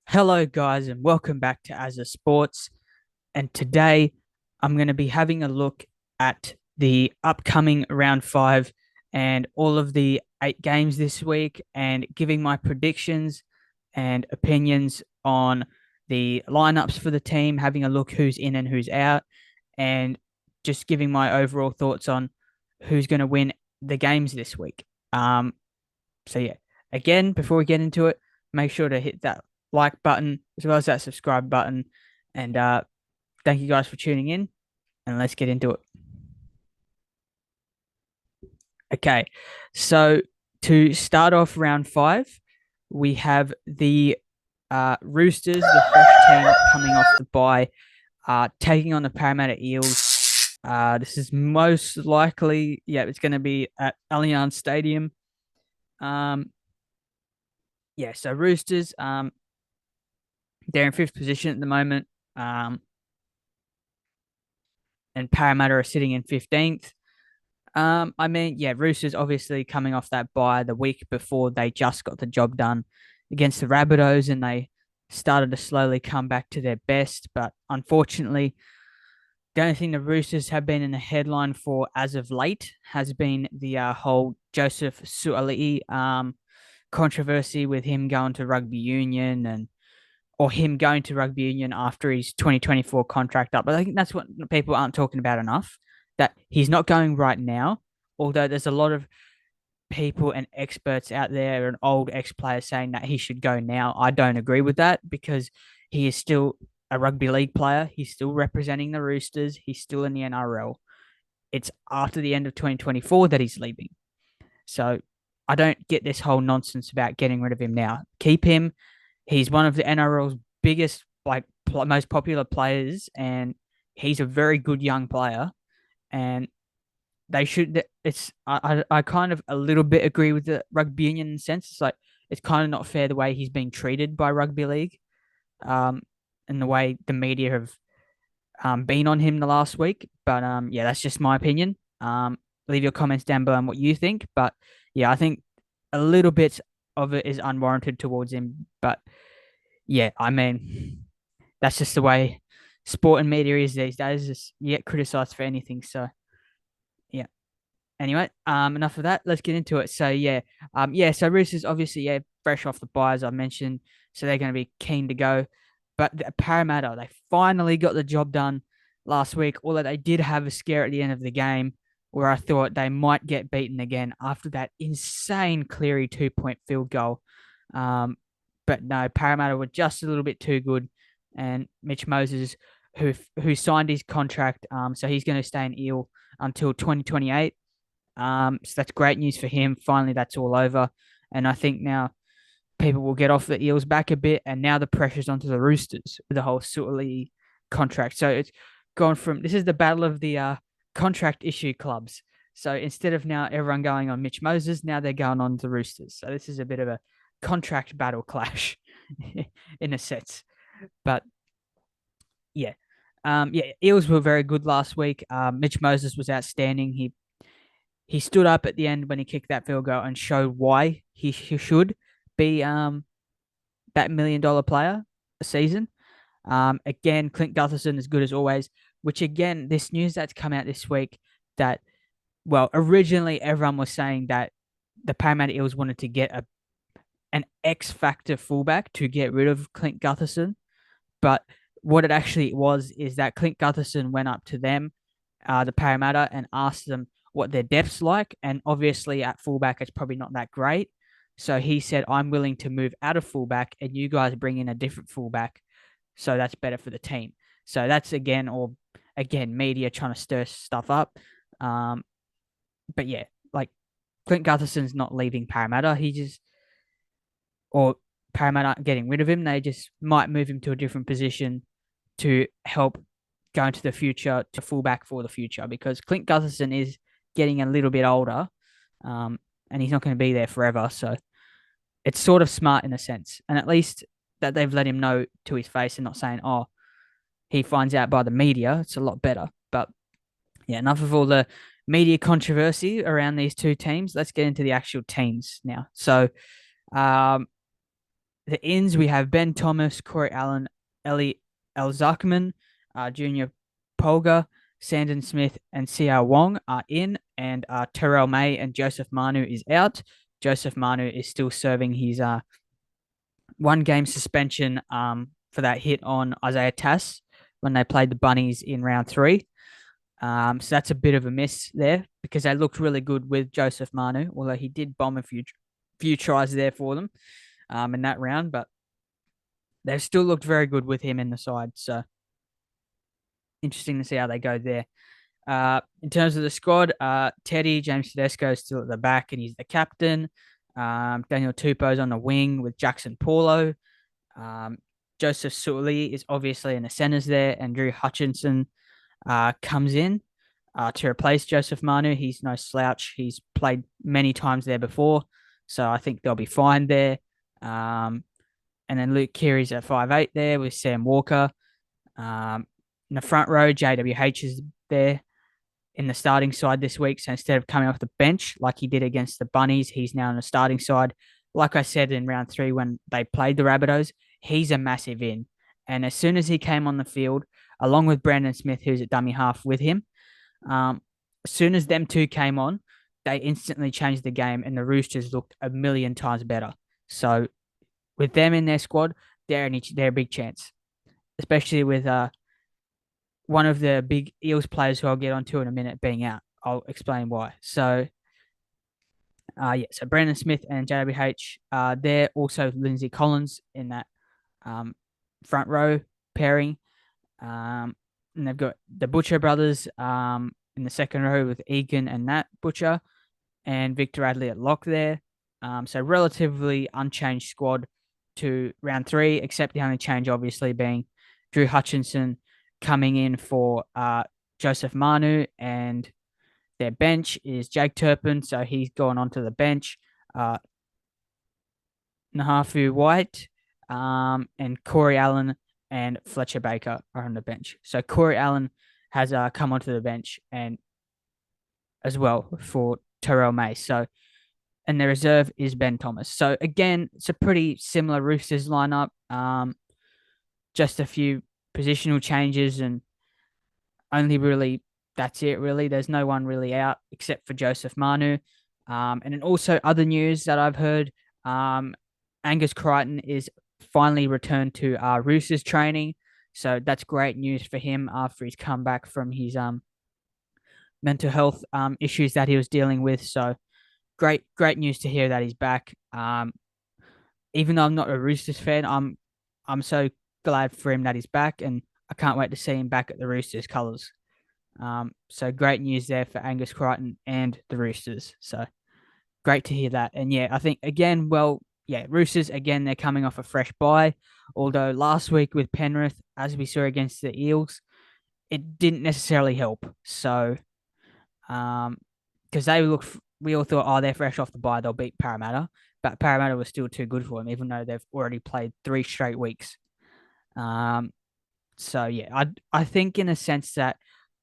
Hello, guys, and welcome back to As a Sports. And today I'm going to be having a look at the upcoming round five and all of the 8 games this week and giving my predictions and opinions on the lineups for the team, having a look who's in and who's out, and just giving my overall thoughts on who's going to win the games this week. Um, so again, before we get into it, make sure to hit that like button as well as that subscribe button. And thank you guys for tuning in. And let's get into it. Okay, so to start off round five, we have the Roosters, the fresh team coming off the bye, taking on the Parramatta Eels. This is most likely, it's going to be at Allianz Stadium. Um, so Roosters, they're in fifth position at the moment, um, and Parramatta are sitting in 15th. Roosters obviously coming off that bye the week before they just got the job done against the Rabbitohs and they started to slowly come back to their best. But unfortunately, the only thing the Roosters have been in the headline for as of late has been the whole Joseph Suaalii controversy with him going to rugby union and or him going to rugby union after his 2024 contract up. But I think that's what people aren't talking about enough, that he's not going right now, although there's a lot of people and experts out there and old ex-players saying that he should go now. I don't agree with that because he is still a rugby league player. He's still representing the Roosters. He's still in the NRL. It's after the end of 2024 that he's leaving. So I don't get this whole nonsense about getting rid of him now. Keep him. He's one of the NRL's biggest, most popular players, and he's a very good young player. And they should. I kind of a little bit agree with the rugby union in the sense. It's like it's kind of not fair the way he's being treated by rugby league, um, and the way the media have been on him the last week. But that's just my opinion. Leave your comments down below on what you think. But yeah, I think a little bit of it is unwarranted towards him. But yeah, I mean, that's just the way sport and media is these days. Just you get criticized for anything. So yeah. Anyway, enough of that. Let's get into it. So so Roosters obviously fresh off the bye as I mentioned, so they're going to be keen to go. But the Parramatta, they finally got the job done last week. Although they did have a scare at the end of the game where I thought they might get beaten again after that insane Cleary 2-point field goal. Um, but no, Parramatta were just a little bit too good, and Mitch Moses, who signed his contract, so he's going to stay in Eel until 2028. So that's great news for him. Finally, that's all over. And I think now people will get off the Eels back a bit. And now the pressure's onto the Roosters with the whole Suaalii contract. So it's gone from this is the battle of the contract issue clubs. So instead of now everyone going on Mitch Moses, now they're going on the Roosters. So this is a bit of a contract battle clash in a sense. But yeah. Eels were very good last week. Mitch Moses was outstanding. He stood up at the end when he kicked that field goal and showed why he should be that $1 million player a season. Again, Clint Gutherson is good as always. Which again, this news that's come out this week that originally everyone was saying that the Parramatta Eels wanted to get an X factor fullback to get rid of Clint Gutherson, but what it actually was is that Clint Gutherson went up to them, the Parramatta, and asked them what their depth's like. And obviously, at fullback, it's probably not that great. So he said, I'm willing to move out of fullback and you guys bring in a different fullback. So that's better for the team. So that's again, media trying to stir stuff up. Um, but yeah, like Clint Gutherson's not leaving Parramatta. Or Parramatta getting rid of him. They just might move him to a different position to help go into the future to fullback for the future because Clint Gutherson is getting a little bit older, and he's not going to be there forever. So it's sort of smart in a sense, and at least that they've let him know to his face and not saying, "Oh, he finds out by the media." It's a lot better. But yeah, enough of all the media controversy around these two teams. Let's get into the actual teams now. So, um, The ins, we have Ben Thomas, Corey Allen, Ellie Elzakman, Junior Polga, Sandon Smith, and Xiao Wong are in, and Terrell May and Joseph Manu is out. Joseph Manu is still serving his 1 game suspension for that hit on Isaiah Tass when they played the Bunnies in round 3. So that's a bit of a miss there because they looked really good with Joseph Manu, although he did bomb a few tries there for them in that round, but they've still looked very good with him in the side. So interesting to see how they go there. In terms of the squad, Teddy, James Tedesco is still at the back and he's the captain. Daniel Tupou's on the wing with Jackson Paulo. Joseph Sully is obviously in the centers there, and Drew Hutchinson comes in to replace Joseph Manu. He's no slouch. He's played many times there before, so I think they'll be fine there. And then Luke Keary's at 5'8" there with Sam Walker. In the front row, JWH is there in the starting side this week. So instead of coming off the bench like he did against the Bunnies, he's now in the starting side. Like I said in round 3 when they played the Rabbitohs, he's a massive in. And as soon as he came on the field, along with Brandon Smith, who's at dummy half with him, as soon as them two came on, they instantly changed the game and the Roosters looked a million times better. So with them in their squad, they're a big chance, especially with one of the big Eels players who I'll get onto in a minute being out. I'll explain why. So, so Brandon Smith and JWH, they're also Lindsay Collins in that front row pairing. And they've got the Butcher brothers in the second row with Egan and Nat Butcher and Victor Radley at lock there. So relatively unchanged squad to round 3, except the only change obviously being Drew Hutchinson coming in for Joseph Manu, and their bench is Jake Turpin, so he's gone onto the bench. Nahafu White and Corey Allen and Fletcher Baker are on the bench. So Corey Allen has come onto the bench and as well for Terrell May. So and the reserve is Ben Thomas. So again, it's a pretty similar Roosters lineup. Just a few positional changes and only really that's it really. There's no one really out except for Joseph Manu. And then also other news that I've heard, Angus Crichton is finally returned to Roosters training. So that's great news for him after he's come back from his mental health issues that he was dealing with. So great news to hear that he's back. Even though I'm not a Roosters fan, I'm so glad for him that he's back, and I can't wait to see him back at the Roosters colours. So great news there for Angus Crichton and the Roosters. So great to hear that. And yeah, I think again, Roosters again, they're coming off a fresh bye. Although last week with Penrith, as we saw against the Eels, it didn't necessarily help. So, because we all thought, oh, they're fresh off the bye, they'll beat Parramatta, but Parramatta was still too good for them, even though they've already played 3 straight weeks. So yeah, I think in a sense that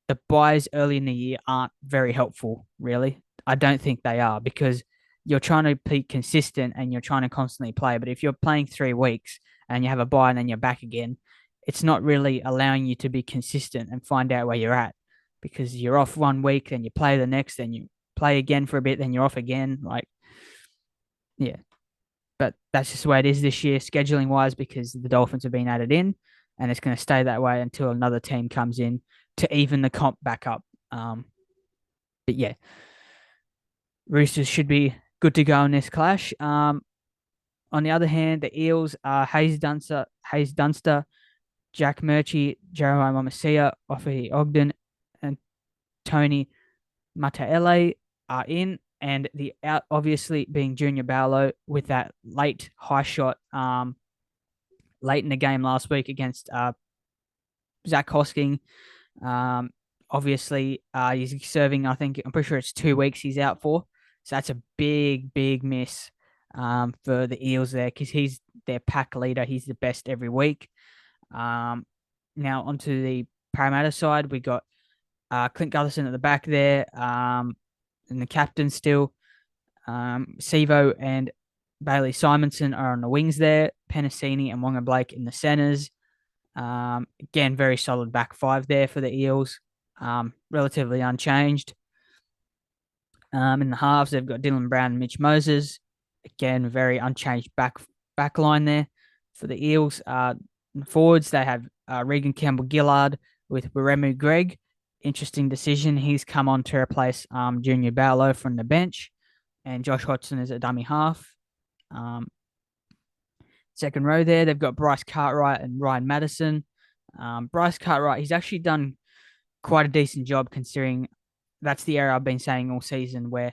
the buys early in the year aren't very helpful, really. I don't think they are because you're trying to be consistent and you're trying to constantly play. But if you're playing 3 weeks and you have a buy and then you're back again, it's not really allowing you to be consistent and find out where you're at because you're off 1 week, then you play the next, then you play again for a bit, then you're off again. Like, yeah. But that's just the way it is this year, scheduling wise, because the Dolphins have been added in and it's going to stay that way until another team comes in to even the comp back up. But yeah, Roosters should be good to go in this clash. On the other hand, the Eels are Hayes Dunster, Jack Murchie, Jeremiah Mamasia, Offahi Ogden, and Tony Mataele are in. And the out obviously being Junior Barlow with that late high shot late in the game last week against Zach Hosking. Obviously, he's serving, I think, I'm pretty sure it's 2 weeks he's out for. So that's a big miss for the Eels there because he's their pack leader. He's the best every week. Now, onto the Parramatta side, we got Clint Gutherson at the back there and the captain still. Sivo and Bailey Simonson are on the wings there, Penasini and Wonga Blake in the centres. Again, very solid back five there for the Eels. Relatively unchanged. In the halves, they've got Dylan Brown and Mitch Moses. Again, very unchanged back line there for the Eels. In the forwards, they have Regan Campbell Gillard with Weremu Greg. Interesting decision. He's come on to replace Junior Barlow from the bench, and Josh Hodgson is a dummy half. Second row there, they've got Bryce Cartwright and Ryan Madison. Bryce Cartwright, he's actually done quite a decent job considering that's the area I've been saying all season where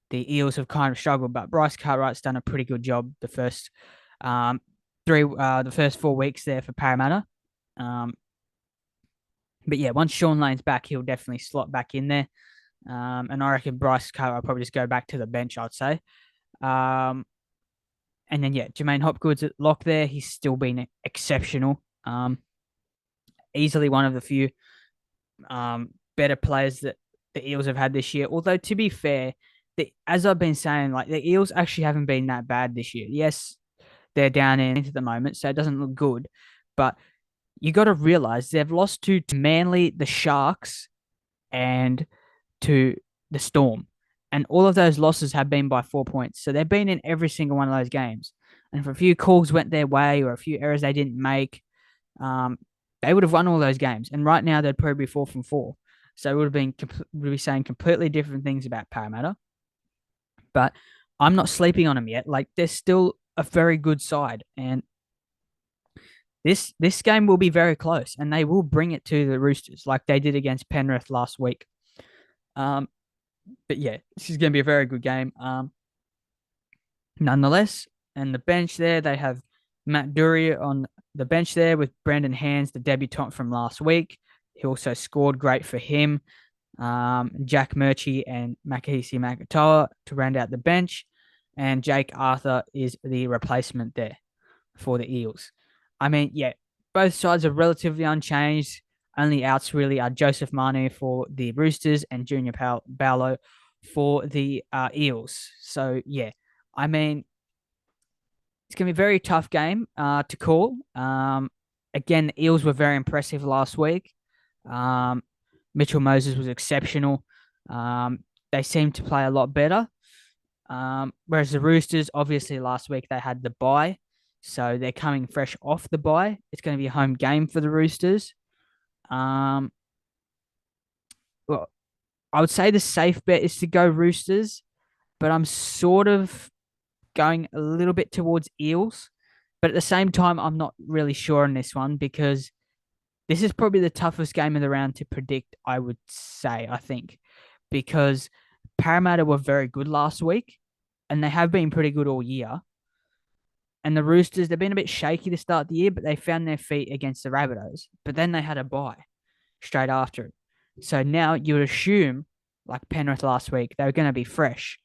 the Eels have kind of struggled. But Bryce Cartwright's done a pretty good job the first the first 4 weeks there for Parramatta. But yeah, once Sean Lane's back, he'll definitely slot back in there. And I reckon Bryce Cartwright will probably just go back to the bench, I'd say. And then, yeah, Jermaine Hopgood's at lock there. He's still been exceptional. Easily one of the few better players that the Eels have had this year. Although, to be fair, as I've been saying, like the Eels actually haven't been that bad this year. Yes, they're down into the moment, so it doesn't look good. But you got to realize they've lost to Manly, the Sharks, and to the Storm. And all of those losses have been by 4 points. So they've been in every single one of those games. And if a few calls went their way or a few errors they didn't make, they would have won all those games. And right now they'd probably be 4 from 4. So we'd be saying completely different things about Parramatta. But I'm not sleeping on them yet. Like they're still a very good side, and this game will be very close, and they will bring it to the Roosters like they did against Penrith last week. But yeah, this is going to be a very good game. Nonetheless, and the bench there, they have Matt Dury on the bench there with Brendan Hands, the debutant from last week. He also scored, great for him. Jack Murchie and Makahisi Makatoa to round out the bench. And Jake Arthur is the replacement there for the Eels. I mean, yeah, both sides are relatively unchanged. Only outs really are Joseph Manu for the Roosters and Junior Barlow for the Eels. So, yeah, I mean, it's going to be a very tough game to call. Again, the Eels were very impressive last week. Mitchell Moses was exceptional. They seemed to play a lot better. Whereas the Roosters, obviously last week they had the bye. So they're coming fresh off the bye. It's going to be a home game for the Roosters. Well, I would say the safe bet is to go Roosters, but I'm sort of going a little bit towards Eels. But at the same time, I'm not really sure on this one because this is probably the toughest game of the round to predict, I would say, I think, because Parramatta were very good last week and they have been pretty good all year. And the Roosters, they've been a bit shaky to start the year, but they found their feet against the Rabbitohs. But then they had a bye straight after it. So now you would assume, like Penrith last week, they were going to be fresh.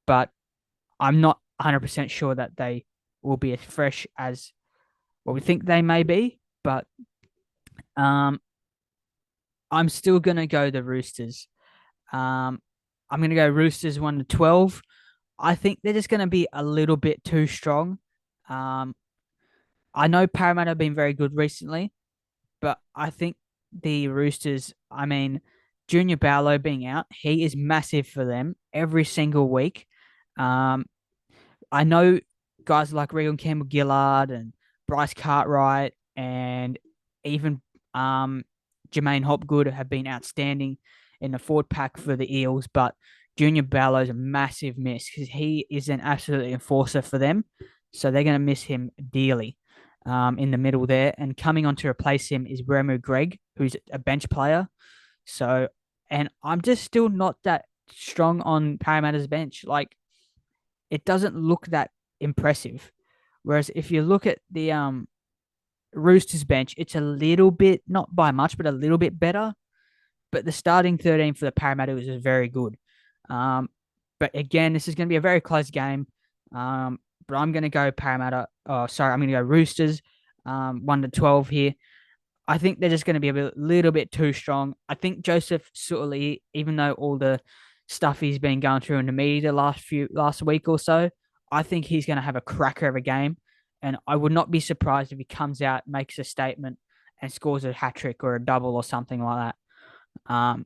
But I'm not 100% sure that they will be as fresh as what we think they may be. But I'm still going to go the Roosters. I'm going to go Roosters 1-12. I think they're just going to be a little bit too strong. I know Parramatta have been very good recently, but I think the Roosters, I mean, Junior Barlow being out, he is massive for them every single week. I know guys like Regan Campbell Gillard and Bryce Cartwright and even Jermaine Hopgood have been outstanding in the forward pack for the Eels, but Junior Barlow's a massive miss because he is an absolute enforcer for them. So they're going to miss him dearly in the middle there. And coming on to replace him is Weremu Greg, who's a bench player. So, and I'm just still not that strong on Parramatta's bench. Like, it doesn't look that impressive. Whereas if you look at the Roosters bench, it's a little bit, not by much, but a little bit better. But the starting 13 for the Parramatta is very good. But again, this is going to be a very close game. But I'm going to go Parramatta. Oh, sorry, I'm going to go Roosters 1-12 here. I think they're just going to be a little bit too strong. I think Joseph Suaalii, even though all the stuff he's been going through in the media last week or so, I think he's going to have a cracker of a game. And I would not be surprised if he comes out, makes a statement, and scores a hat trick or a double or something like that.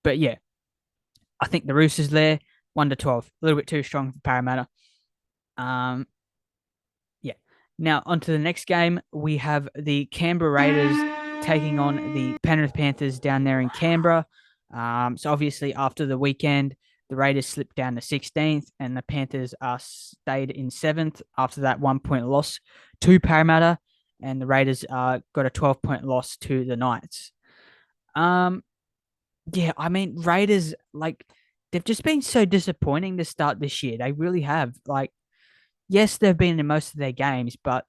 But yeah, I think the Roosters there, 1-12, a little bit too strong for Parramatta. Um, yeah. Now on to the next game. We have the Canberra Raiders taking on the Penrith Panthers down there in Canberra. So obviously after the weekend, the Raiders slipped down to 16th, and the Panthers stayed in 7th after that 1 point loss to Parramatta, and the Raiders got a 12-point loss to the Knights. Um, yeah, I mean Raiders like they've just been so disappointing to start this year. They really have. Like, yes, they've been in most of their games, but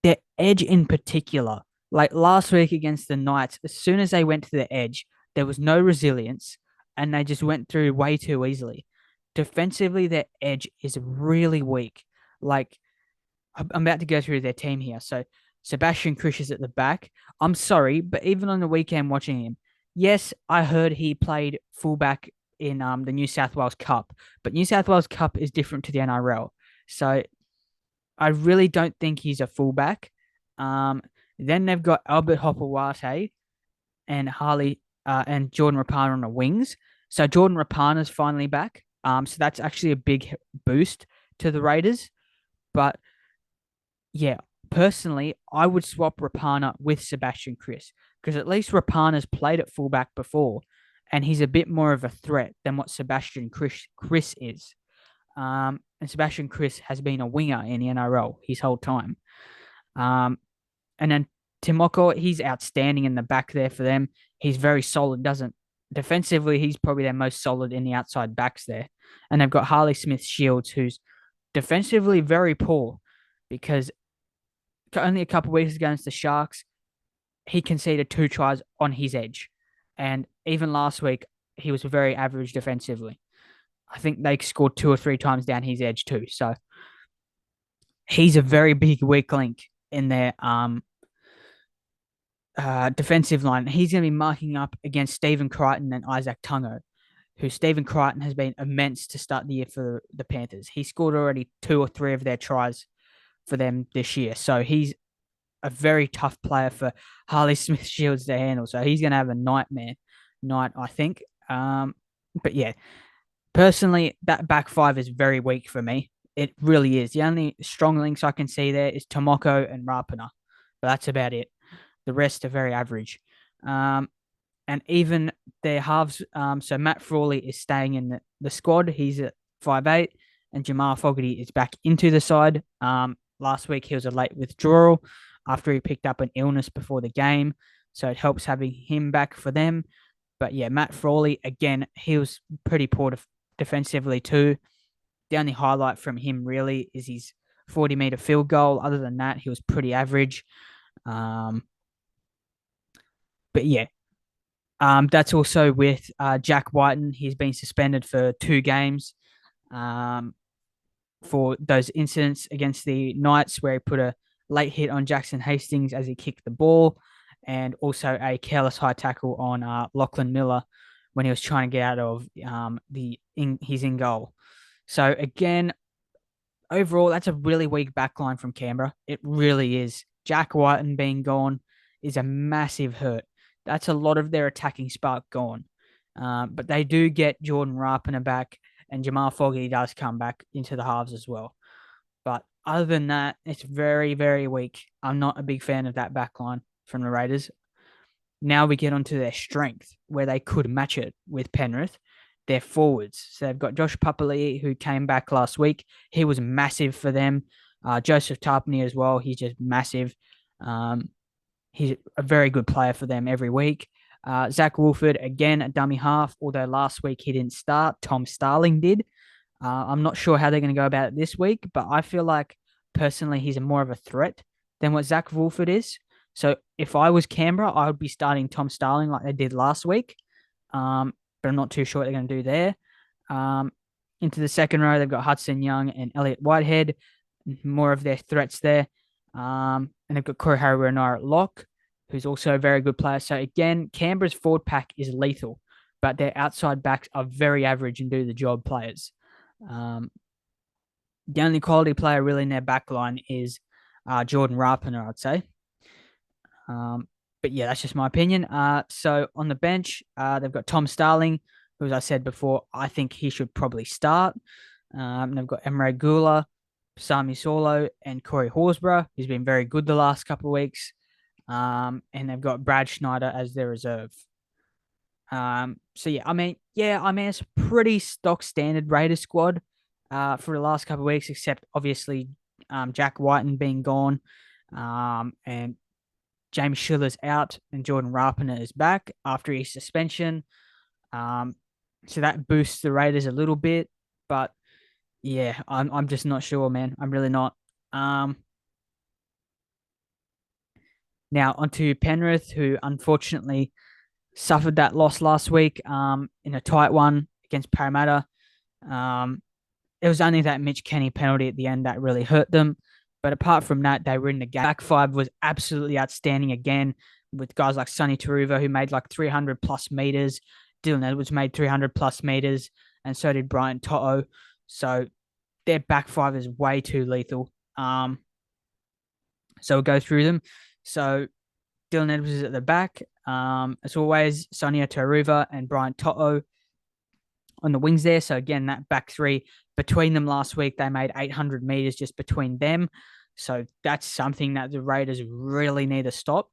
their edge in particular, like last week against the Knights, as soon as they went to the edge, there was no resilience and they just went through way too easily. Defensively, their edge is really weak. Like, I'm about to go through their team here. So, Sebastian Kris is at the back. I'm sorry, but even on the weekend watching him, yes, I heard he played fullback in the New South Wales Cup, but New South Wales Cup is different to the NRL. So I really don't think he's a fullback. Um, then they've got Albert Hopewate and Harley and Jordan Rapana on the wings. So Jordan Rapana's finally back. So that's actually a big boost to the Raiders. But yeah, personally, I would swap Rapana with Sebastian Kris because at least Rapana's played at fullback before, and he's a bit more of a threat than what Sebastian Kris is. And Sebastian Kris has been a winger in the NRL his whole time. Um, and then Timoko, he's outstanding in the back there for them. He's very solid, doesn't defensively, he's probably their most solid in the outside backs there. And they've got Harley Smith Shields, who's defensively very poor because only a couple of weeks against the Sharks, he conceded 2 tries on his edge. And even last week, he was very average defensively. I think they scored 2 or 3 times down his edge too. So he's a very big weak link in their defensive line. He's going to be marking up against Stephen Crichton and Isaac Tungo, who Stephen Crichton has been immense to start the year for the Panthers. He scored already 2 or 3 of their tries for them this year. So he's a very tough player for Harley Smith Shields to handle. So he's going to have a nightmare night, I think. But yeah, personally, that back five is very weak for me. It really is. The only strong links I can see there is Tomoko and Rapana. But that's about it. The rest are very average. And even their halves, so Matt Frawley is staying in the squad. He's at 5'8", and Jamal Fogarty is back into the side. Last week he was a late withdrawal after he picked up an illness before the game, so it helps having him back for them. But yeah, Matt Frawley, again, he was pretty poor defensively too. The only highlight from him really is his 40-meter field goal. Other than that, he was pretty average. But yeah, that's also with Jack Whiten. He's been suspended for 2 games for those incidents against the Knights where he put a late hit on Jackson Hastings as he kicked the ball, and also a careless high tackle on Lachlan Miller when he was trying to get out of his in goal. So again, overall, that's a really weak backline from Canberra. It really is. Jack Whiten being gone is a massive hurt. That's a lot of their attacking spark gone. But they do get Jordan Rapana back, and Jamal Fogarty does come back into the halves as well. But other than that, it's very, very weak. I'm not a big fan of that backline from the Raiders. Now we get onto their strength, where they could match it with Penrith. Their forwards. So they've got Josh Papali'i, who came back last week. He was massive for them. Joseph Tarpany as well. He's just massive. He's a very good player for them every week. Zach Wolford, again, a dummy half, although last week he didn't start. Tom Starling did. I'm not sure how they're going to go about it this week, but I feel like personally he's more of a threat than what Zach Wolford is. So if I was Canberra, I would be starting Tom Starling like they did last week. But I'm not too sure what they're going to do there. Into the second row, they've got Hudson Young and Elliot Whitehead, more of their threats there. And they've got Corey Harry-Renard at lock, who's also a very good player. So again, Canberra's forward pack is lethal, but their outside backs are very average and do the job players. The only quality player really in their back line is Jordan Rapiner, I'd say. Um, but yeah, that's just my opinion. So on the bench, they've got Tom Starling, who, as I said before, I think he should probably start. They've got Emre Gula, Sami Solo, and Corey Horsburgh, who's been very good the last couple of weeks. And they've got Brad Schneider as their reserve. So yeah, it's a pretty stock standard Raiders squad for the last couple of weeks, except obviously Jack Whiten being gone, and James Schiller's out, and Jordan Rapiner is back after his suspension. Um, so that boosts the Raiders a little bit, but yeah, I'm just not sure, man. I'm really not. Um, Now onto Penrith, who unfortunately suffered that loss last week in a tight one against Parramatta. Um, it was only that Mitch Kenny penalty at the end that really hurt them. But apart from that, they were in the game. Back five was absolutely outstanding again, with guys like Sonny Taruva, who made like 300 plus meters. Dylan Edwards made 300 plus meters, and so did Brian To'o. So their back five is way too lethal. So we'll go through them. So Dylan Edwards is at the back. As always, Sonia Taruva and Brian To'o on the wings there. So again, that back three between them last week, they made 800 meters just between them. So that's something that the Raiders really need to stop.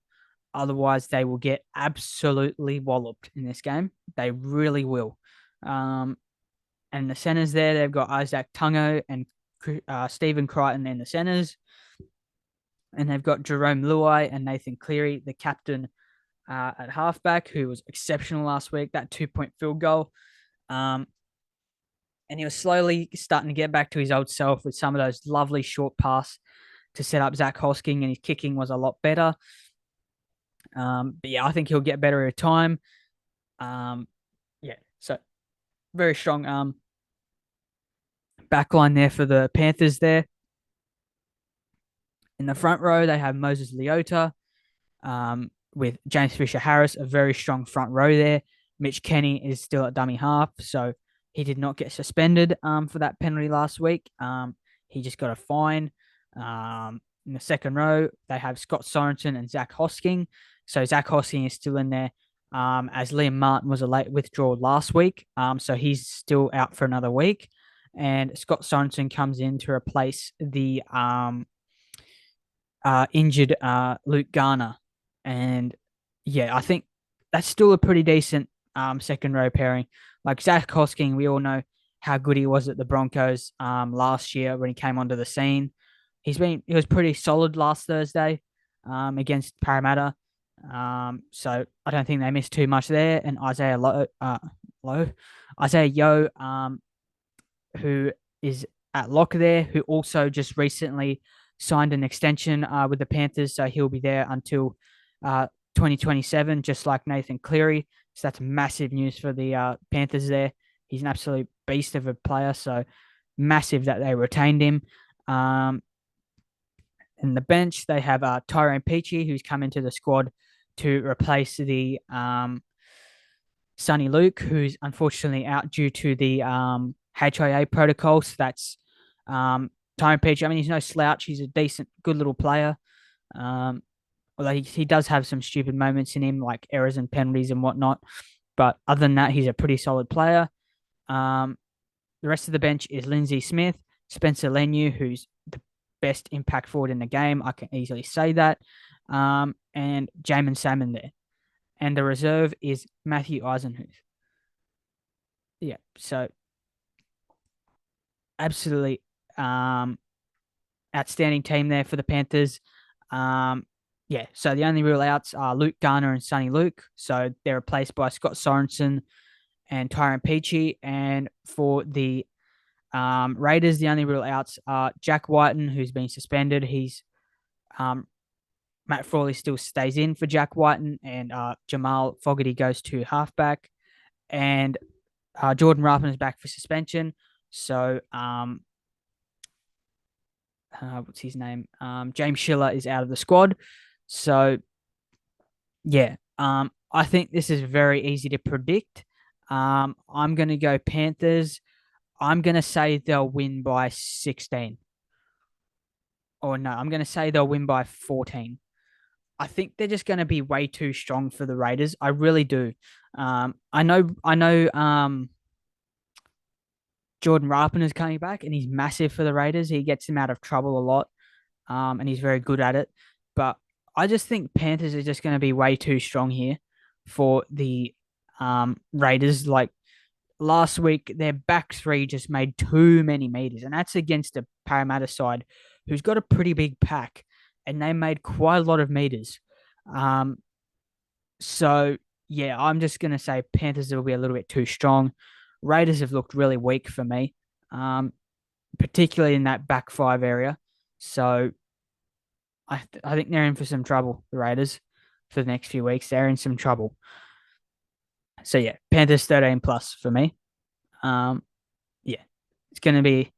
Otherwise, they will get absolutely walloped in this game. They really will. And the centers there, they've got Isaac Tungo and Stephen Crichton in the centers. And they've got Jerome Luai and Nathan Cleary, the captain at halfback, who was exceptional last week. That 2-point field goal. And he was slowly starting to get back to his old self with some of those lovely short pass to set up Zach Hosking, and his kicking was a lot better. But yeah, I think he'll get better at time. Yeah, so very strong backline there for the Panthers there. In the front row, they have Moses Leota with James Fisher Harris, a very strong front row there. Mitch Kenny is still at dummy half, so he did not get suspended for that penalty last week. He just got a fine. In the second row, they have Scott Sorensen and Zach Hosking. So Zach Hosking is still in there, as Liam Martin was a late withdrawal last week. So he's still out for another week. And Scott Sorensen comes in to replace the injured Luke Garner. And yeah, I think that's still a pretty decent second row pairing. Like Zach Hosking, we all know how good he was at the Broncos last year when he came onto the scene. He was pretty solid last Thursday against Parramatta. So I don't think they missed too much there. And Isaiah Yeo, who is at lock there, who also just recently signed an extension with the Panthers, so he'll be there until 2027, just like Nathan Cleary. So that's massive news for the Panthers there. He's an absolute beast of a player, so massive that they retained him. In the bench, they have Tyrone Peachy, who's come into the squad to replace the Sonny Luke, who's unfortunately out due to the HIA protocol. So that's Tyrone Peachy. I mean, he's no slouch. He's a decent, good little player. Although he does have some stupid moments in him, like errors and penalties and whatnot. But other than that, he's a pretty solid player. The rest of the bench is Lindsay Smith, Spencer Leniu, who's the best impact forward in the game. I can easily say that. And Jamin Salmon there. And the reserve is Matthew Eisenhuth. Yeah, so absolutely outstanding team there for the Panthers. Yeah, so the only real outs are Luke Garner and Sonny Luke. So they're replaced by Scott Sorensen and Tyrone Peachy. And for the Raiders, the only real outs are Jack Whiten, who's been suspended. Matt Frawley still stays in for Jack Whiten, and Jamal Fogarty goes to halfback. And Jordan Rapin is back for suspension. So what's his name? James Schiller is out of the squad. So yeah, I think this is very easy to predict. I'm going to go Panthers. I'm going to say they'll win by 16. Or no, I'm going to say they'll win by 14. I think they're just going to be way too strong for the Raiders. I really do. I know. Jordan Rapin is coming back, and he's massive for the Raiders. He gets them out of trouble a lot, and he's very good at it. But I just think Panthers are just going to be way too strong here for the Raiders. Like last week, their back three just made too many meters, and that's against the Parramatta side, who's got a pretty big pack, and they made quite a lot of meters. Um, so yeah, I'm just gonna say Panthers will be a little bit too strong. Raiders have looked really weak for me, um, particularly in that back five area. So I think they're in for some trouble. The Raiders for the next few weeks, they're in some trouble. So yeah, Panthers 13 plus for me. Um, yeah, it's going to be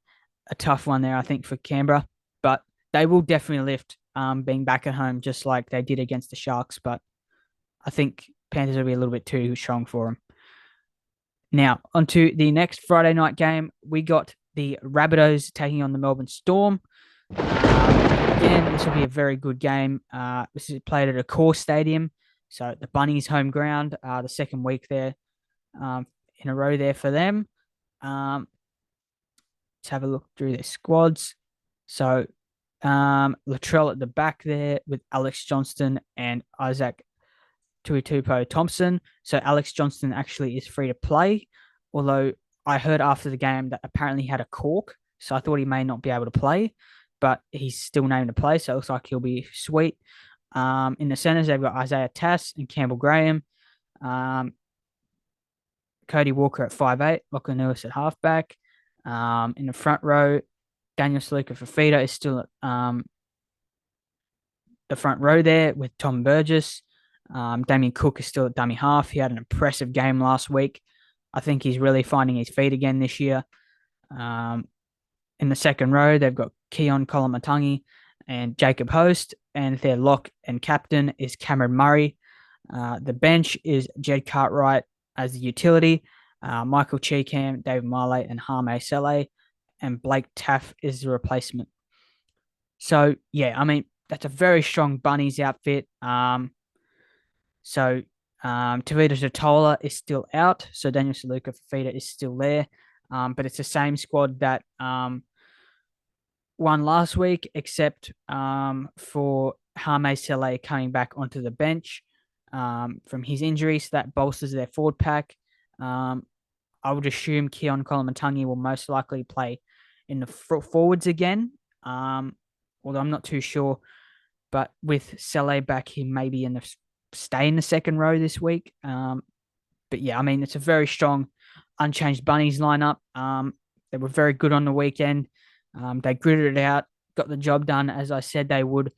a tough one there, I think, for Canberra, but they will definitely lift being back at home just like they did against the Sharks. But I think Panthers will be a little bit too strong for them. Now, on to the next Friday night game. We got the Rabbitohs taking on the Melbourne Storm. Again, this will be a very good game. This is played at a core stadium, so the Bunnies' home ground. The second week there in a row there for them. Let's have a look through their squads. So Latrell at the back there with Alex Johnston and Isaac Tuitupo Thompson. So Alex Johnston actually is free to play, although I heard after the game that apparently he had a cork, so I thought he may not be able to play, but he's still named to play, so it looks like he'll be sweet. In the centers, they've got Isaiah Tass and Campbell Graham. Cody Walker at 5'8", Lachlan Lewis at halfback. In the front row, Daniel Saluka-Fafita is still at the front row there with Tom Burgess. Damien Cook is still at dummy half. He had an impressive game last week. I think he's really finding his feet again this year. In the second row, they've got Keon Kolomatangi and Jacob Host, and their lock and captain is Cameron Murray. The bench is Jed Cartwright as the utility, Michael Cheekham, David Marley, and Hame Sele, and Blake Taff is the replacement. So, yeah, I mean, that's a very strong Bunnies outfit. So Tavita Totola is still out. So Daniel Saluka-Fafita is still there. But it's the same squad that won last week, except for Hame Sele coming back onto the bench from his injury. So that bolsters their forward pack. I would assume Keon Kolomatangi will most likely play in the forwards again. Although I'm not too sure. But with Sele back, he may be stay in the second row this week. But yeah, I mean, it's a very strong, unchanged Bunnies lineup. They were very good on the weekend. They gritted it out, got the job done, as I said they would,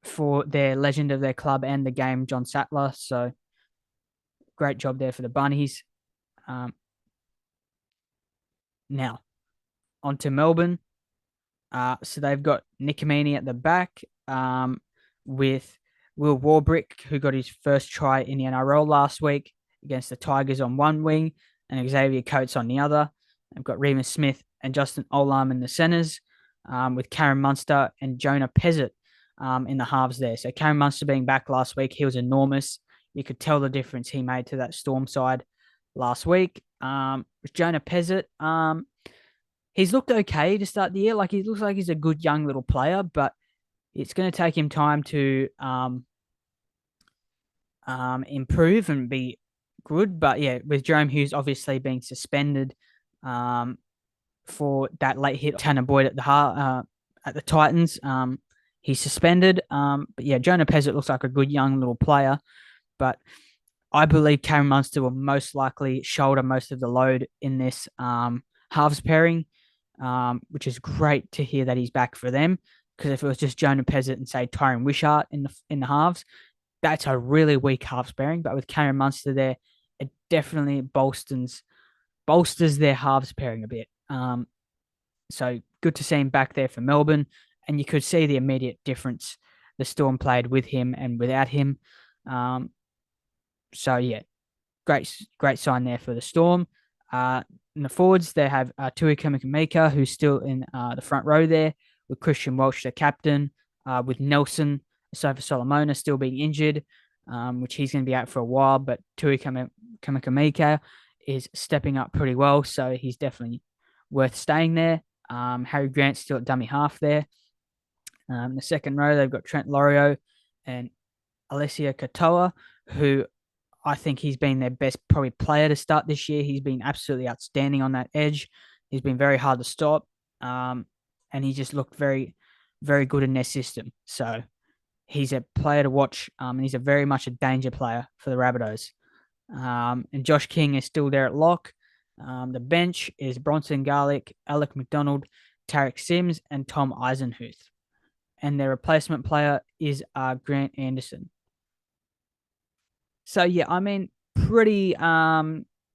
for their legend of their club and the game, John Sattler. So great job there for the Bunnies. Now, on to Melbourne. So they've got Nick Amini at the back with Will Warbrick, who got his first try in the NRL last week against the Tigers on one wing and Xavier Coates on the other. They've got Remus Smith and Justin Olam in the centres, with Karen Munster and Jonah Pezzett in the halves there. So Karen Munster being back last week, he was enormous. You could tell the difference he made to that Storm side last week. With Jonah Pezzett, he's looked okay to start the year. Like, he looks like he's a good young little player, but it's going to take him time to improve and be good. But yeah, with Jerome Hughes obviously being suspended for that late hit Tanner Boyd at the Titans, he's suspended. But yeah, Jonah Pezzett looks like a good young little player, but I believe Karen Munster will most likely shoulder most of the load in this halves pairing, which is great to hear that he's back for them. Because if it was just Jonah Pezzett and say Tyron Wishart in the halves, that's a really weak halves pairing. But with Karen Munster there, it definitely bolsters their halves pairing a bit. So good to see him back there for Melbourne, and you could see the immediate difference the Storm played with him and without him. So yeah, great sign there for the Storm. Uh, in the forwards, they have Tui Kamikamica, who's still in the front row there, with Christian Welch, the captain, with Nelson Sofa Solomona still being injured, which he's going to be out for a while. But Tui Kamikamica is stepping up pretty well, so he's definitely worth staying there. Harry Grant's still at dummy half there. The second row, they've got Trent Lorio and Alessia Katoa, who I think he's been their best probably player to start this year. He's been absolutely outstanding on that edge. He's been very hard to stop, and he just looked very, very good in their system. So he's a player to watch, and he's a very much a danger player for the Rabbitohs. And Josh King is still there at lock. The bench is Bronson Garlick, Alec McDonald, Tarek Sims, and Tom Eisenhuth. And their replacement player is Grant Anderson. So yeah, I mean, pretty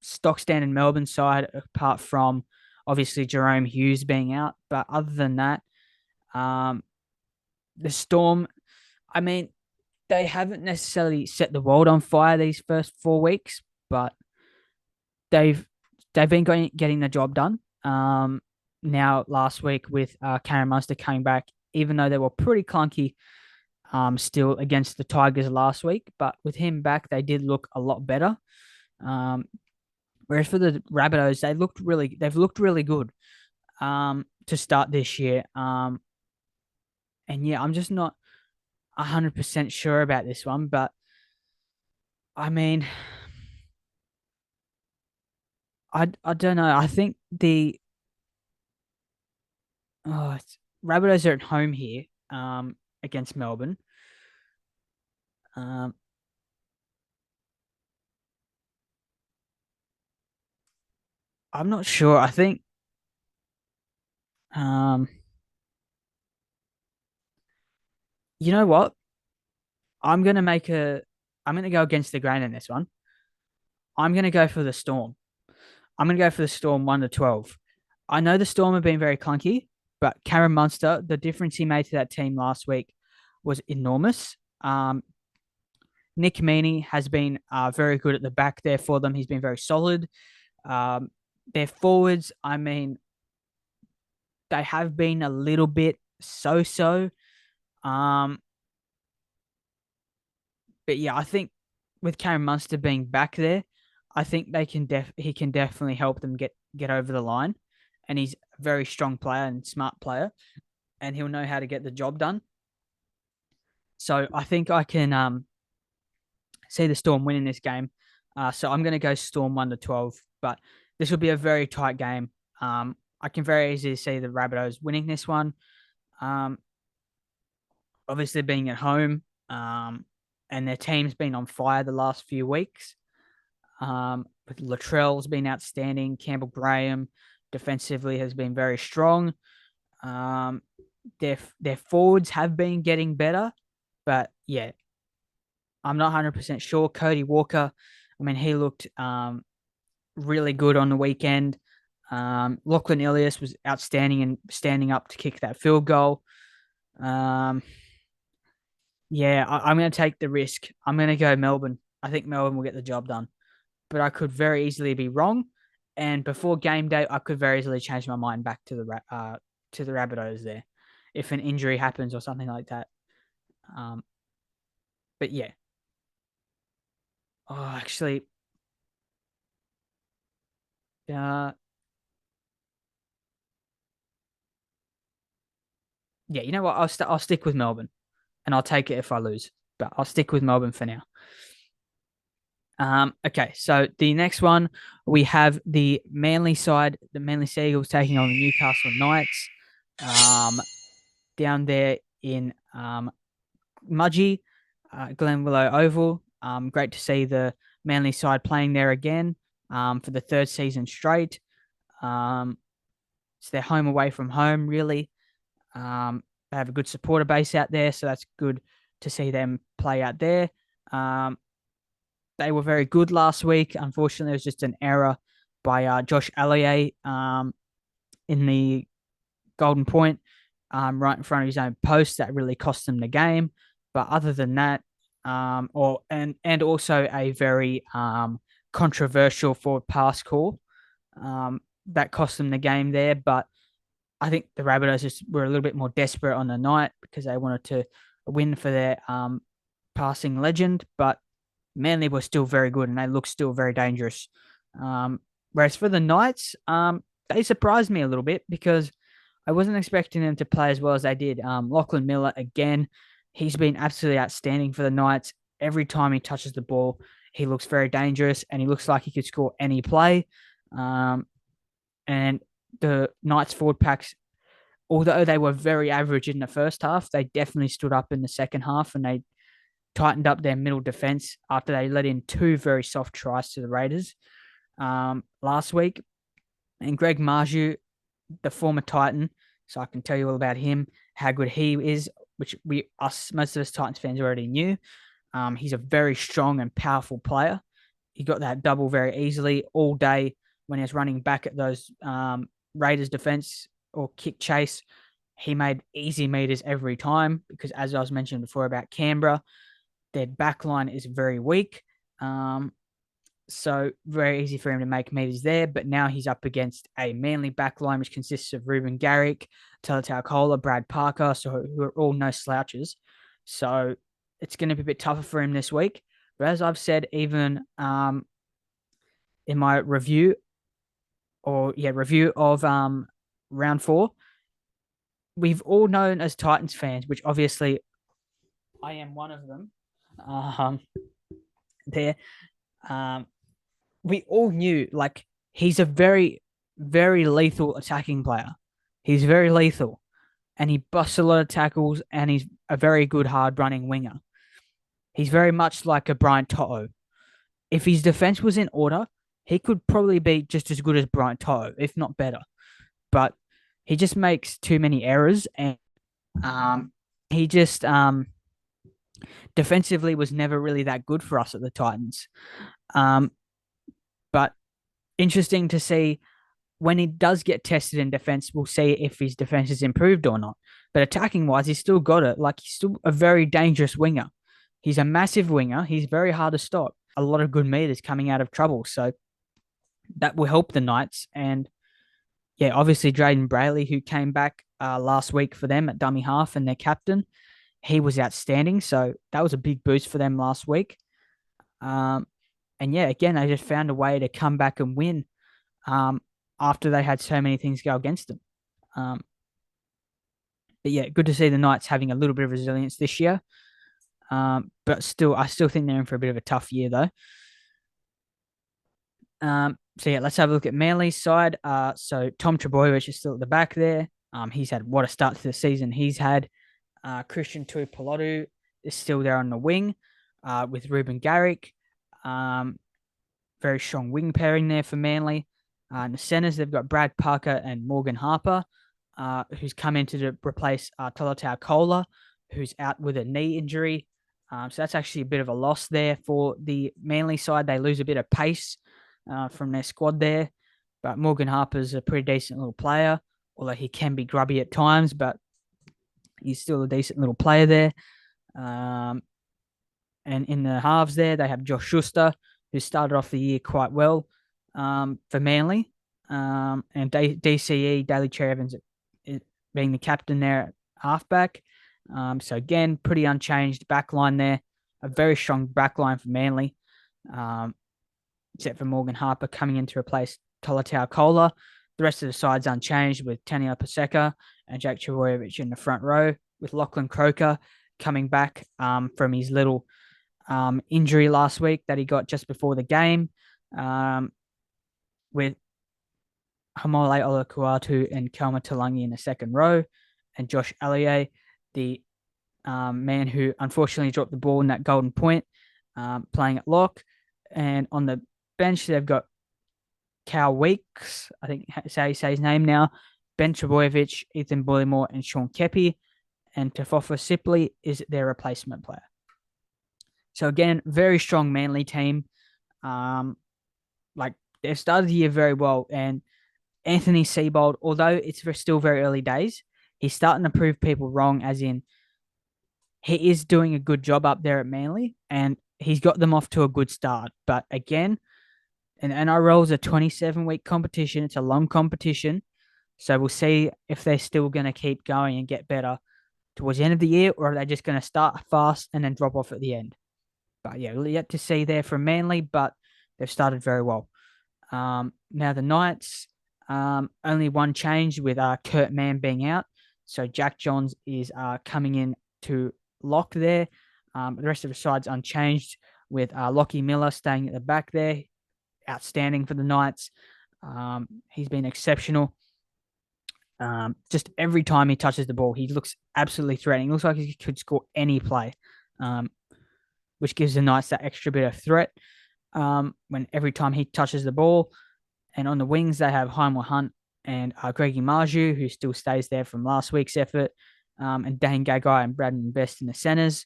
stock standard Melbourne side, apart from obviously Jerome Hughes being out. But other than that, um, the Storm, I mean, they haven't necessarily set the world on fire these first 4 weeks, but they've they've been getting the job done. Now last week with Karen Munster coming back, even though they were pretty clunky still against the Tigers last week, but with him back, they did look a lot better. Um, whereas for the Rabbitohs, they've looked really good to start this year. And yeah, I'm just not 100% sure about this one, but I mean, I don't know. I think the Rabbitohs are at home here against Melbourne. Um, I'm not sure. I think um, you know what? I'm gonna make a. I'm gonna go against the grain in this one. I'm gonna go for the Storm. I'm gonna go for the Storm 1-12. I know the Storm have been very clunky, but Karen Munster, the difference he made to that team last week was enormous. Nick Meaney has been very good at the back there for them. He's been very solid. Um, their forwards, I mean, they have been a little bit so-so. Um, but yeah, I think with Karen Munster being back there, I think he can definitely help them get over the line, and he's a very strong player and smart player, and he'll know how to get the job done. So I think I can see the Storm winning this game. So I'm going to go Storm 1-12, but this will be a very tight game. I can very easily see the Rabbitohs winning this one. Um, Obviously being at home, and their team's been on fire the last few weeks. With Latrell's been outstanding. Campbell Graham defensively has been very strong. Um, their forwards have been getting better, but yeah, I'm not 100% sure. Cody Walker, I mean, he looked really good on the weekend. Lachlan Ilias was outstanding and standing up to kick that field goal. Yeah, I'm going to take the risk. I'm going to go Melbourne. I think Melbourne will get the job done, but I could very easily be wrong. And before game day, I could very easily change my mind back to the Rabbitohs there, if an injury happens or something like that. Um, but yeah. Oh, actually, uh, yeah. You know what? I'll stick with Melbourne, and I'll take it if I lose. But I'll stick with Melbourne for now. Okay, so the next one we have the Manly side, the Manly Seagulls taking on the Newcastle Knights, um, down there in Mudgee, Glenwillow Oval. Great to see the Manly side playing there again for the third season straight. It's their home away from home, really. They have a good supporter base out there, so that's good to see them play out there. They were very good last week. Unfortunately, it was just an error by Josh Allier in the Golden Point, right in front of his own post. That really cost them the game. But other than that, and also a very controversial forward pass call That cost them the game there, but I think the Rabbitohs just were a little bit more desperate on the night because they wanted to win for their passing legend, but Manly were still very good and they looked still very dangerous. Whereas for the Knights, they surprised me a little bit because I wasn't expecting them to play as well as they did. Lachlan Miller, again, he's been absolutely outstanding for the Knights. Every time he touches the ball, he looks very dangerous and he looks like he could score any play. Um, and the Knights forward packs, although they were very average in the first half, they definitely stood up in the second half and they tightened up their middle defense after they let in two very soft tries to the Raiders last week. And Greg Marju, the former Titan, so I can tell you all about him, how good he is, which most of us Titans fans already knew. He's a very strong and powerful player. He got that double very easily all day when he was running back at those Raiders defense or kick chase. He made easy meters every time because, as I was mentioning before about Canberra, their backline is very weak. So very easy for him to make meters there. But now he's up against a Manly backline, which consists of Ruben Garrick, Talatau Kola, Brad Parker, so who are all no slouches. So it's going to be a bit tougher for him this week. But as I've said, even in my review of round 4, we've all known as Titans fans, which obviously I am one of them. There, we all knew like he's a very, very lethal attacking player. He's very lethal, and he busts a lot of tackles, and he's a very good hard running winger. He's very much like a Brian Toto. If his defense was in order, he could probably be just as good as Brian Toto, if not better. But he just makes too many errors, and he just defensively was never really that good for us at the Titans. But interesting to see when he does get tested in defense, we'll see if his defense has improved or not. But attacking wise, he's still got it. Like he's still a very dangerous winger. He's a massive winger. He's very hard to stop. A lot of good meters coming out of trouble. So that will help the Knights. And yeah, obviously Drayden Brayley, who came back last week for them at dummy half and their captain, he was outstanding. So that was a big boost for them last week. And yeah, again, they just found a way to come back and win after they had so many things go against them. But yeah, good to see the Knights having a little bit of resilience this year. But still, I still think they're in for a bit of a tough year though. So yeah, let's have a look at Manly's side. So Tom Trbojevic is still at the back there. He's had what a start to the season he's had. Christian Tuipulotu is still there on the wing with Ruben Garrick. Very strong wing pairing there for Manly. In the centres, they've got Brad Parker and Morgan Harper, who's come in to replace Talatau Kola, who's out with a knee injury. So that's actually a bit of a loss there for the Manly side. They lose a bit of pace from their squad there. But Morgan Harper's a pretty decent little player, although he can be grubby at times, but he's still a decent little player there. And in the halves there, they have Josh Schuster, who started off the year quite well for Manly. And DCE, Daly Cherry Evans, being the captain there at halfback. So again, pretty unchanged backline there. A very strong backline for Manly, except for Morgan Harper coming in to replace Talatau Kola. The rest of the side's unchanged with Tania Paseka and Jake Trbojevic in the front row, with Lachlan Croker coming back from his little injury last week that he got just before the game, with Haumole Olakau'atu and Kelma Talangi in the second row, and Josh Allier, the man who unfortunately dropped the ball in that golden point, playing at lock. And on the bench, they've got Cal Weeks, I think that's how you say his name now, Ben Trbojevic, Ethan Bullimore, and Sean Keppie. And Tafofa Sipley is their replacement player. So again, very strong Manly team. Like they've started the year very well, and Anthony Seibold, although it's still very early days, he's starting to prove people wrong, as in he is doing a good job up there at Manly, and he's got them off to a good start. But again, And NRL is a 27-week competition. It's a long competition. So we'll see if they're still going to keep going and get better towards the end of the year, or are they just going to start fast and then drop off at the end? But yeah, we'll yet to see there from Manly, but they've started very well. Now the Knights, only one change with Kurt Mann being out. So Jack Johns is coming in to lock there. The rest of the side's unchanged with Lockie Miller staying at the back there. Outstanding for the Knights. He's been exceptional. Just every time he touches the ball, he looks absolutely threatening. He looks like he could score any play, which gives the Knights that extra bit of threat when every time he touches the ball. And on the wings, they have Heimler Hunt and Greggy Marju, who still stays there from last week's effort, and Dane Gagai and Braden Best in the centres.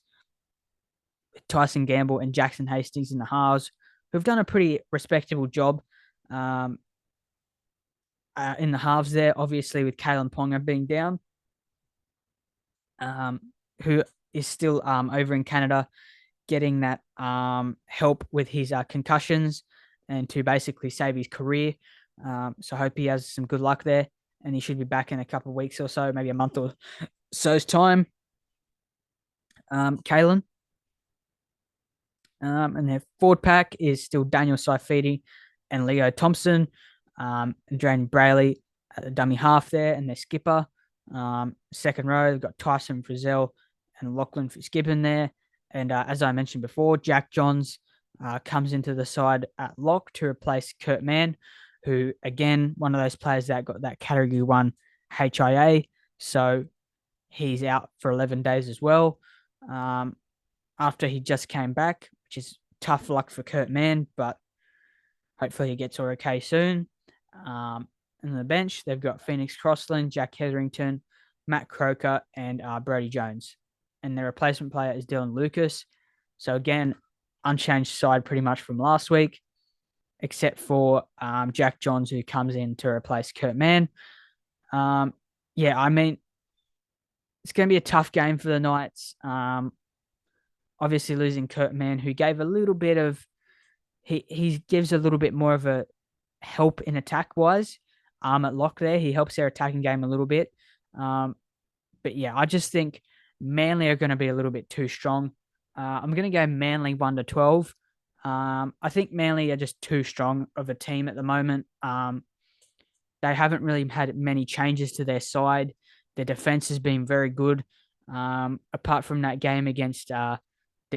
Tyson Gamble and Jackson Hastings in the halves, who've done a pretty respectable job in the halves there, obviously with Kalen Ponga being down, who is still over in Canada getting that help with his concussions and to basically save his career. So I hope he has some good luck there, and he should be back in a couple of weeks or so, maybe a month or so's time. Kalen. And their forward pack is still Daniel Saifidi and Leo Thompson, and Drayden Brayley at the dummy half there, and their skipper. Second row, they've got Tyson Frizzell and Lachlan Fitzgibbon there. And as I mentioned before, Jack Johns comes into the side at lock to replace Kurt Mann, who, again, one of those players that got that Category 1 HIA. So he's out for 11 days as well. After he just came back, which is tough luck for Kurt Mann, but hopefully he gets okay soon. And on the bench, they've got Phoenix Crossland, Jack Hetherington, Matt Croker, and Brody Jones. And their replacement player is Dylan Lucas. So again, unchanged side pretty much from last week, except for Jack Johns, who comes in to replace Kurt Mann. Yeah, I mean, it's going to be a tough game for the Knights. Obviously losing Kurt Mann, who gave a little bit of he gives a little bit more of a help in attack wise. At lock there, he helps their attacking game a little bit. But yeah, I just think Manly are going to be a little bit too strong. I'm going to go Manly 1-12. I think Manly are just too strong of a team at the moment. They haven't really had many changes to their side. Their defense has been very good. Apart from that game against the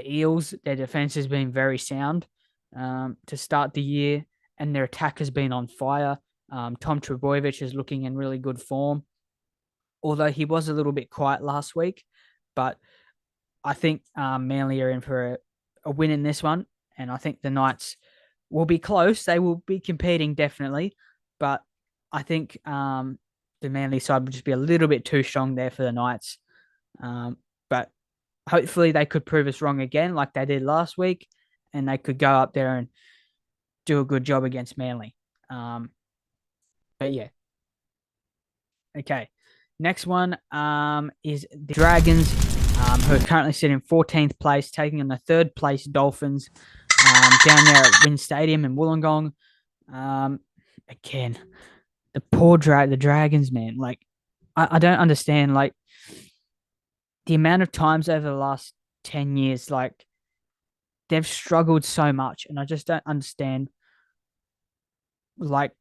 Eels, their defense has been very sound to start the year, and their attack has been on fire. Tom Trbojevic is looking in really good form, although he was a little bit quiet last week. But I think Manly are in for a win in this one, and I think the Knights will be close. They will be competing definitely, but I think the Manly side would just be a little bit too strong there for the Knights. But hopefully they could prove us wrong again like they did last week, and they could go up there and do a good job against Manly. But yeah. Okay. Next one is the Dragons, who are currently sitting in 14th place, taking on the third place Dolphins down there at Wynn Stadium in Wollongong. Again, the Dragons, man. Like, I don't understand, like, the amount of times over the last 10 years, like, they've struggled so much, and I just don't understand, like,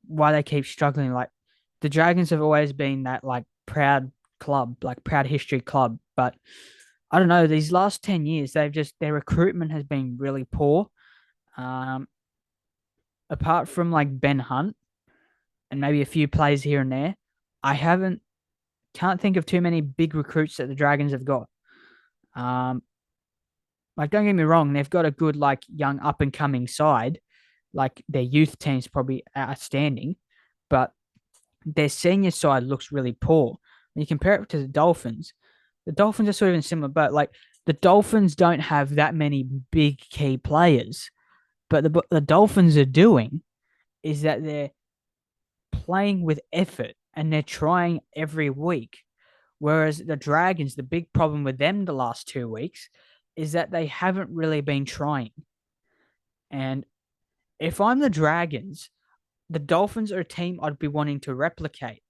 why they keep struggling. Like, the Dragons have always been that, like, proud club, like, proud history club, but I don't know, these last 10 years, their recruitment has been really poor. Apart from, like, Ben Hunt and maybe a few plays here and there, I can't think of too many big recruits that the Dragons have got. Like, don't get me wrong, they've got a good, like, young up and coming side. Like, their youth team's probably outstanding, but their senior side looks really poor. When you compare it to the Dolphins are sort of in similar boat. Like, the Dolphins don't have that many big key players, but the Dolphins are doing is that they're playing with effort and they're trying every week. Whereas the Dragons, the big problem with them the last 2 weeks is that they haven't really been trying. And if I'm the Dragons, the Dolphins are a team I'd be wanting to replicate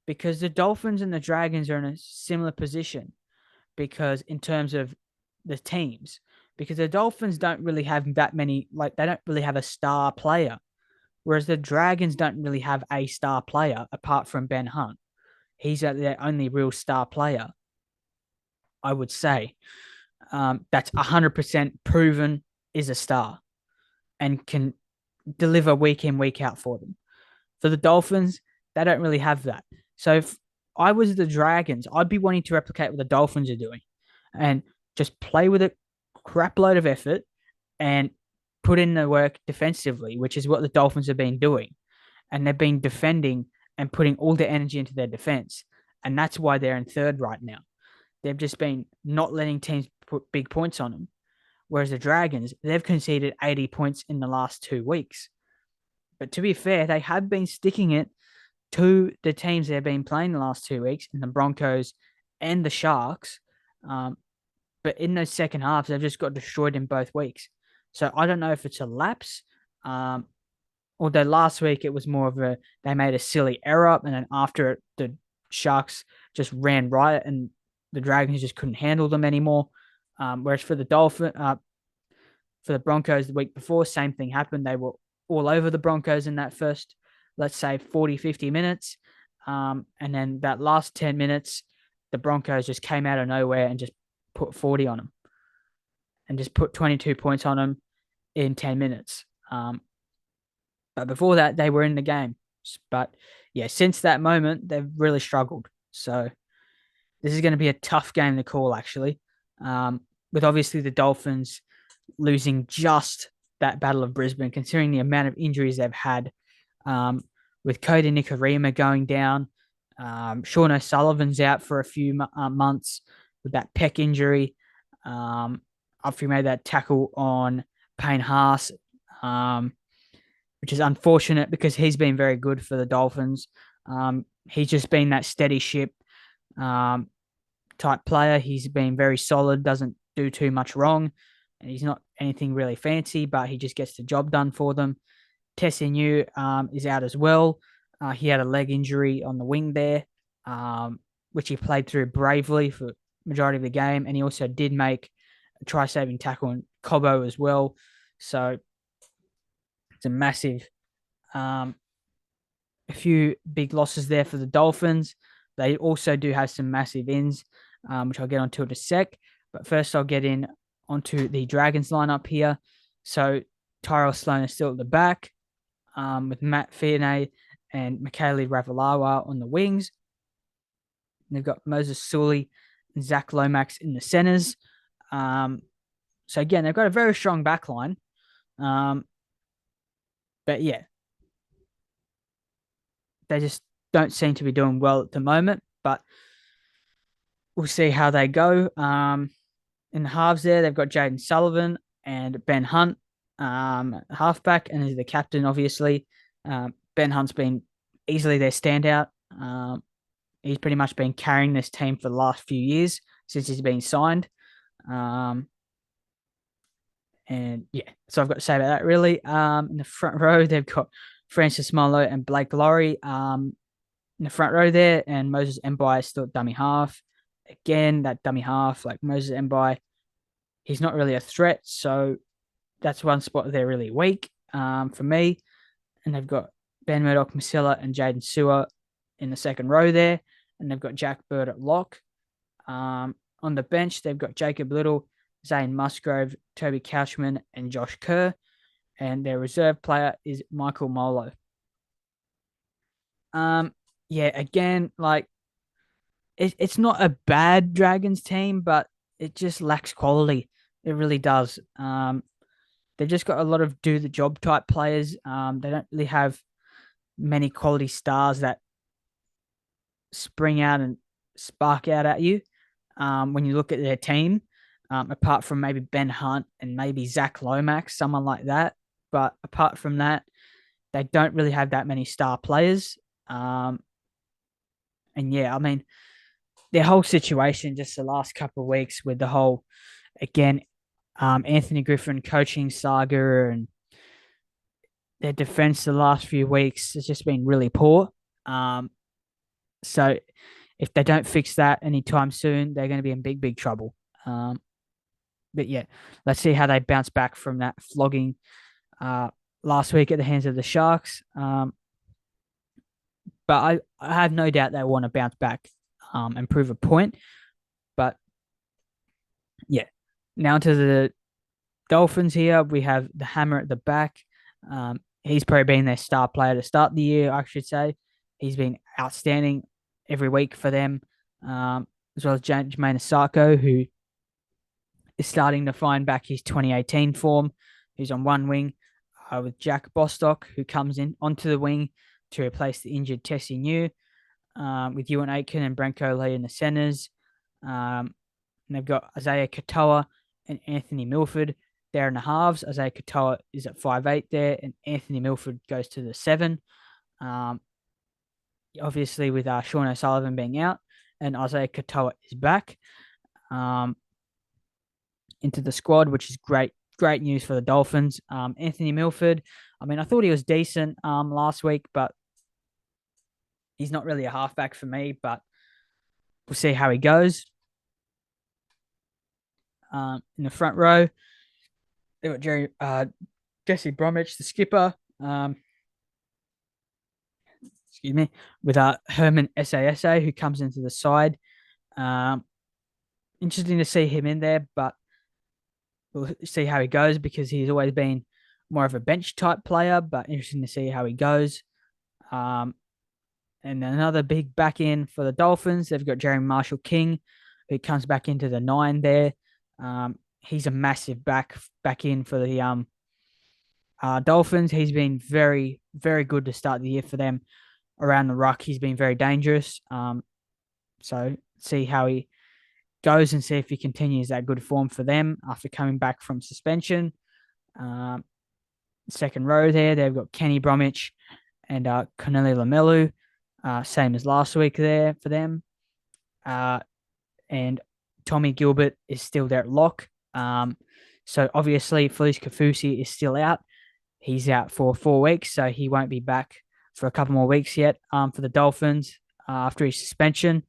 because the Dolphins and the Dragons are in a similar position because in terms of the teams, because the Dolphins don't really have that many, like they don't really have a star player, whereas the Dragons don't really have a star player apart from Ben Hunt. He's their only real star player, I would say. That's 100% proven is a star and can deliver week in, week out for them. For the Dolphins, they don't really have that. So if I was the Dragons, I'd be wanting to replicate what the Dolphins are doing and just play with a crap load of effort and put in the work defensively, which is what the Dolphins have been doing. And they've been defending and putting all their energy into their defense. And that's why they're in third right now. They've just been not letting teams put big points on them. Whereas the Dragons, they've conceded 80 points in the last 2 weeks. But to be fair, they have been sticking it to the teams they've been playing the last 2 weeks, in the Broncos and the Sharks. But in those second halves, they've just got destroyed in both weeks. So I don't know if it's a lapse. Although last week it was more of a they made a silly error, and then after it, the Sharks just ran riot, and the Dragons just couldn't handle them anymore. Whereas for the Broncos the week before, same thing happened. They were all over the Broncos in that first, let's say, 40, 50 minutes. And then that last 10 minutes, the Broncos just came out of nowhere and just put 40 on them and just put 22 points on them in 10 minutes. But before that, they were in the game. But yeah, since that moment, they've really struggled. So this is going to be a tough game to call, actually. With obviously the Dolphins losing just that Battle of Brisbane, considering the amount of injuries they've had, with Cody Nikorima going down. Sean O'Sullivan's out for a few months with that pec injury. After he made that tackle on Payne Haas, which is unfortunate because he's been very good for the Dolphins. He's just been that steady ship type player. He's been very solid, doesn't do too much wrong, and he's not anything really fancy, but he just gets the job done for them. Tessinu is out as well. He had a leg injury on the wing there, which he played through bravely for majority of the game, and he also did make a try-saving tackle on Cobbo as well. So it's a massive, a few big losses there for the Dolphins. They also do have some massive ins, which I'll get onto in a sec. But first, I'll get in onto the Dragons lineup here. So Tyrell Sloan is still at the back, with Matt Fierney and Michaeli Ravalawa on the wings. And they've got Moses Sully and Zach Lomax in the centers. So again, they've got a very strong back line. But yeah, they just don't seem to be doing well at the moment. But we'll see how they go. In the halves there, they've got Jaden Sullivan and Ben Hunt, halfback, and he's the captain, obviously. Ben Hunt's been easily their standout. He's pretty much been carrying this team for the last few years since he's been signed. And yeah, so I've got to say about that, really. In the front row, they've got Francis Molo and Blake Laurie in the front row there, and Moses Mbai is still at dummy half. Again, that dummy half, like Moses Mbai, he's not really a threat, so that's one spot they're really weak for me. And they've got Ben Murdoch, Masilla, and Jaden Sewer in the second row there, and they've got Jack Bird at lock. On the bench, they've got Jacob Little, Zane Musgrove, Toby Couchman, and Josh Kerr. And their reserve player is Michael Molo. Yeah, again, like it's not a bad Dragons team, but it just lacks quality. It really does. They've just got a lot of do the job type players. They don't really have many quality stars that spring out and spark out at you. When you look at their team, apart from maybe Ben Hunt and maybe Zach Lomax, someone like that. But apart from that, they don't really have that many star players. And yeah, I mean, their whole situation just the last couple of weeks with the whole, again, Anthony Griffin coaching saga, and their defense the last few weeks has just been really poor. Um, so if they don't fix that anytime soon, they're going to be in big, big trouble. Um, but yeah, let's see how they bounce back from that flogging uh, last week at the hands of the Sharks. But I have no doubt they want to bounce back and prove a point. But yeah, now to the Dolphins here. We have the Hammer at the back. He's probably been their star player to start the year, I should say. He's been outstanding every week for them, as well as Jermaine Asako, who is starting to find back his 2018 form. He's on one wing with Jack Bostock, who comes in onto the wing to replace the injured Tessie New, with Ewan Aitken and Branko Lee in the centers. And they've got Isaiah Katoa and Anthony Milford there in the halves. Isaiah Katoa is at 5'8" there, and Anthony Milford goes to the 7. Um, Obviously, with Sean O'Sullivan being out, and Isaiah Katoa is back into the squad, which is great news for the Dolphins. Anthony Milford, I mean, I thought he was decent last week, but he's not really a halfback for me, but we'll see how he goes. In the front row, they've got Jesse Bromwich, the skipper. Excuse me, with Herman Sasa, who comes into the side. Um, Interesting to see him in there, but we'll see how he goes because he's always been more of a bench type player. But interesting to see how he goes. Um, and another big back in for the Dolphins. They've got Jeremy Marshall King, who comes back into the 9 there. He's a massive back in for the Dolphins. He's been very, very good to start the year for them around the ruck. He's been very dangerous. So see how he goes and see if he continues that good form for them after coming back from suspension. Second row there, they've got Kenny Bromwich and Corneli Lamelu, same as last week there for them. And Tommy Gilbert is still there at lock. So obviously, Felice Kafusi is still out. He's out for 4 weeks, so he won't be back for a couple more weeks yet for the Dolphins after his suspension.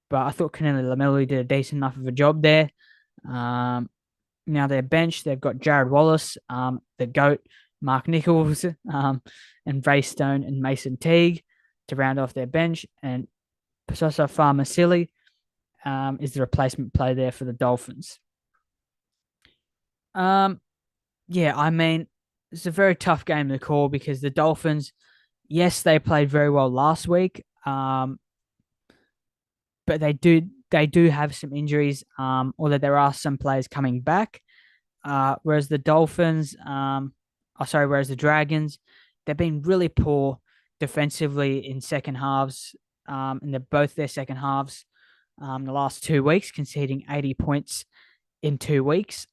But I thought Corneli Lamelu did a decent enough of a job there. Now their bench, they've got Jared Wallace, the GOAT, Mark Nichols, and Ray Stone and Mason Teague to round off their bench. And Pasasa Farmasili is the replacement play there for the Dolphins. Yeah, I mean, it's a very tough game to call because the Dolphins, yes, they played very well last week, but they do have some injuries, although there are some players coming back. Whereas the Dolphins, whereas the Dragons, they've been really poor defensively in second halves, in both their second halves, the last 2 weeks, conceding 80 points in 2 weeks.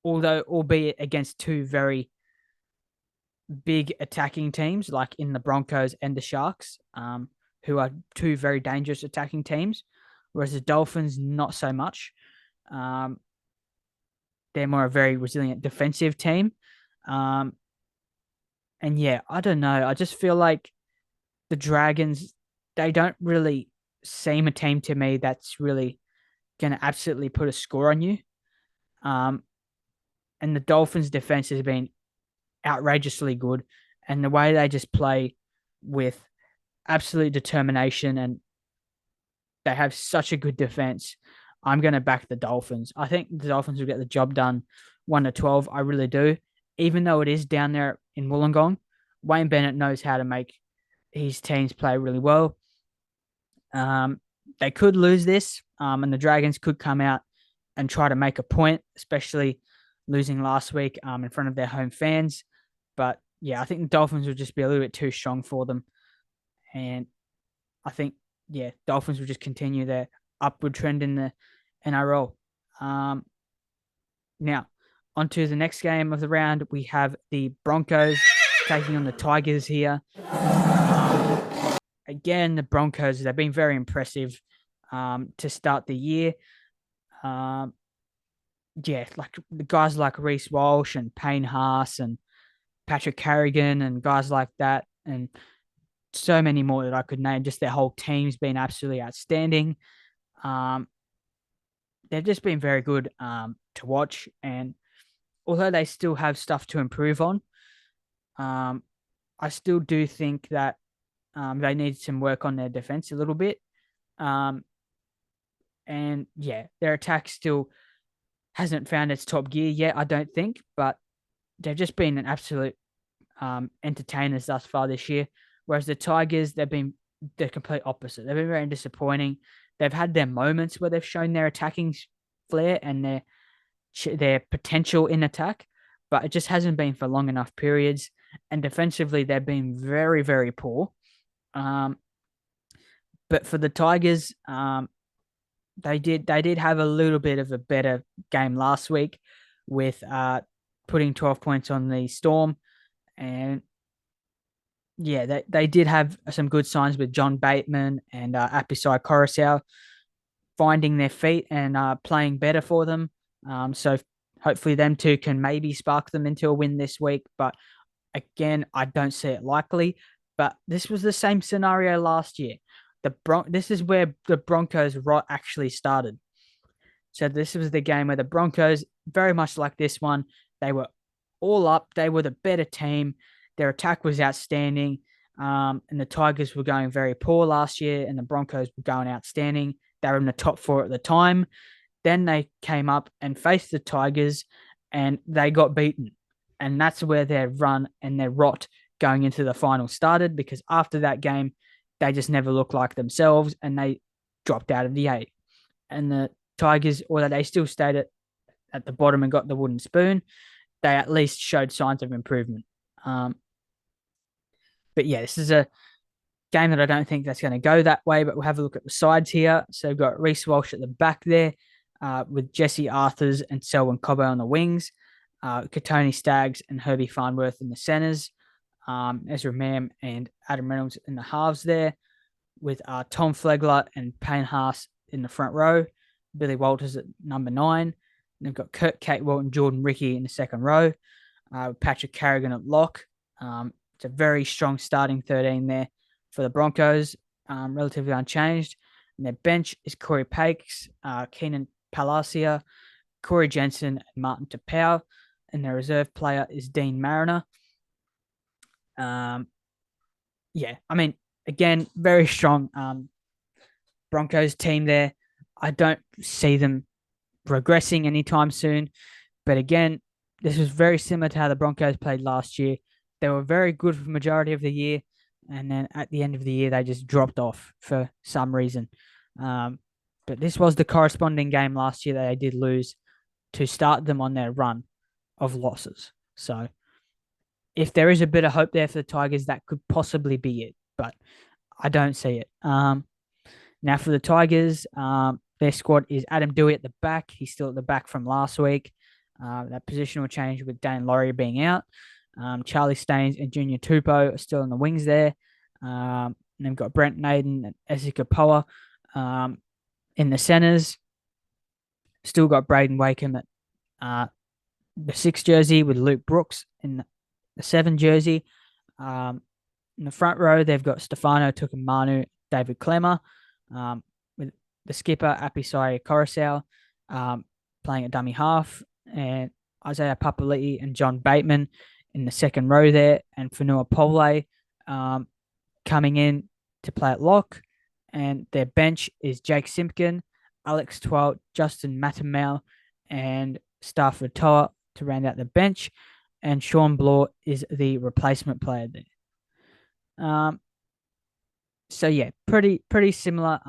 Albeit against two very big attacking teams, like in the Broncos and the Sharks, who are two very dangerous attacking teams, whereas the Dolphins, not so much. They're more a very resilient defensive team. And yeah, I don't know. I just feel like the Dragons, they don't really seem a team to me that's really going to absolutely put a score on you. And the Dolphins' defense has been outrageously good. And the way they just play with absolute determination and they have such a good defense, I'm going to back the Dolphins. I think the Dolphins will get the job done 1-12. I really do. Even though it is down there in Wollongong, Wayne Bennett knows how to make his teams play really well. They could lose this, and the Dragons could come out and try to make a point, especially losing last week in front of their home fans. But yeah, I think the Dolphins will just be a little bit too strong for them. And I think, yeah, Dolphins will just continue their upward trend in the NRL. Now, on to the next game of the round. We have the Broncos taking on the Tigers here. Again, the Broncos, they've been very impressive to start the year. Yeah, like the guys like Reece Walsh and Payne Haas and Patrick Carrigan and guys like that, and so many more that I could name. Just their whole team's been absolutely outstanding. Um, they've just been very good to watch, and although they still have stuff to improve on, um, I still do think that they need some work on their defense a little bit. Um, and yeah, their attack still hasn't found its top gear yet, I don't think, but they've just been an absolute entertainers thus far this year. Whereas the Tigers, they've been the complete opposite. They've been very disappointing. They've had their moments where they've shown their attacking flair and their potential in attack, but it just hasn't been for long enough periods. And defensively, they've been very, very poor. Um, but for the Tigers, they did have a little bit of a better game last week with putting 12 points on the Storm, and yeah, they did have some good signs with John Bateman and Apisai Coruscant finding their feet and playing better for them. So hopefully them two can maybe spark them into a win this week. But again, I don't see it likely. But this was the same scenario last year. This is where the Broncos rot actually started. So this was the game where the Broncos, very much like this one, they were all up. They were the better team. Their attack was outstanding. And the Tigers were going very poor last year, and the Broncos were going outstanding. They were in the top four at the time. Then they came up and faced the Tigers, and they got beaten. And that's where their run and their rot going into the final started, because after that game, they just never looked like themselves, and they dropped out of the eight. And the Tigers, although they still stayed at the bottom and got the wooden spoon, they at least showed signs of improvement. Um, but yeah, this is a game that I don't think that's going to go that way, but we'll have a look at the sides here. So we've got Reece Walsh at the back there with Jesse Arthurs and Selwyn Cobbo on the wings, Katoni Staggs and Herbie Farnworth in the centres, Ezra Mam and Adam Reynolds in the halves there, with Tom Flegler and Payne Haas in the front row, Billy Walters at number 9. And they've got Kurt Catewell and Jordan Ricky in the second row, Patrick Carrigan at lock. It's a very strong starting 13 there for the Broncos, relatively unchanged. And their bench is Corey Pakes, Keenan Palacia, Corey Jensen, and Martin Tapau. And their reserve player is Dean Mariner. Yeah, I mean, again, very strong Broncos team there. I don't see them progressing anytime soon. But again, this was very similar to how the Broncos played last year. They were very good for the majority of the year, and then at the end of the year, they just dropped off for some reason. But this was the corresponding game last year that they did lose to start them on their run of losses. So if there is a bit of hope there for the Tigers, that could possibly be it, but I don't see it. Now for the Tigers, their squad is Adam Doueihi at the back. He's still at the back from last week. That positional change with Dane Laurie being out. Charlie Staines and Junior Tupou are still in the wings there. And they've got Brent Naden and Esika Poa in the centres. Still got Braden Wakeham at the 6 jersey with Luke Brooks in the 7 jersey. In the front row, they've got Stefano Tukumanu, David Clemmer, with the skipper, Apisai Coruscant, playing at dummy half, and Isaiah Papali'i and John Bateman in the second row there, and Fanua Pole coming in to play at lock. And their bench is Jake Simpkin, Alex Twalt, Justin Matamau, and Stafford Toa to round out the bench. And Sean Bloor is the replacement player there. So yeah, pretty similar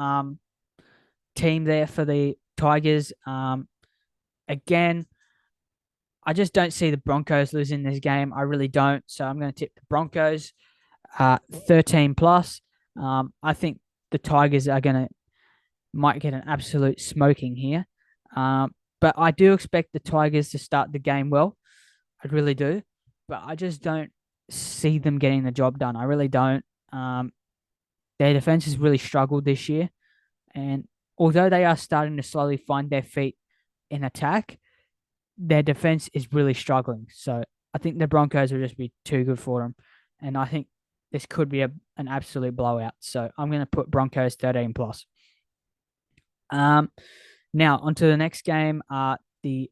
team there for the Tigers. Again, I just don't see the Broncos losing this game. I really don't. So I'm going to tip the Broncos 13 plus. I think the Tigers might get an absolute smoking here. But I do expect the Tigers to start the game well. I really do. But I just don't see them getting the job done. I really don't. Their defense has really struggled this year. And although they are starting to slowly find their feet in attack, their defense is really struggling. So I think the Broncos will just be too good for them. And I think this could be an absolute blowout. So I'm going to put Broncos 13 plus. Um, Now, on to the next game. The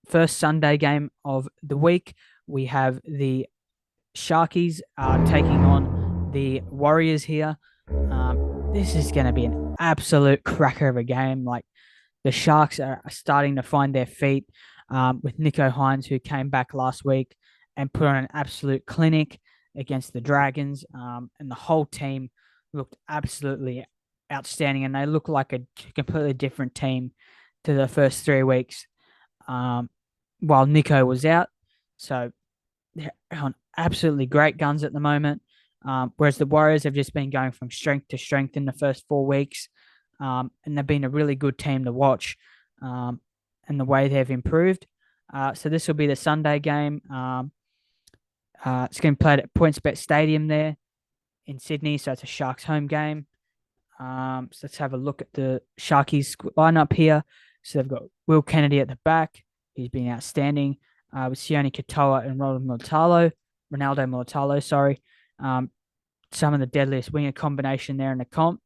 first Sunday game of the week. We have the Sharkies taking on the Warriors here. This is going to be an absolute cracker of a game. Like the Sharks are starting to find their feet with Nico Hines, who came back last week and put on an absolute clinic against the Dragons. And the whole team looked absolutely outstanding, and they look like a completely different team to the first 3 weeks um, while Nico was out. So they're on absolutely great guns at the moment. Whereas the Warriors have just been going from strength to strength in the first 4 weeks. And they've been a really good team to watch and the way they've improved. So this will be the Sunday game. It's going to be played at PointsBet Stadium there in Sydney. So it's a Sharks home game. So let's have a look at the Sharkies lineup here. So they've got Will Kennedy at the back. He's been outstanding with Sione Katoa and Ronaldo Militalo, sorry. Some of the deadliest winger combination there in the comp.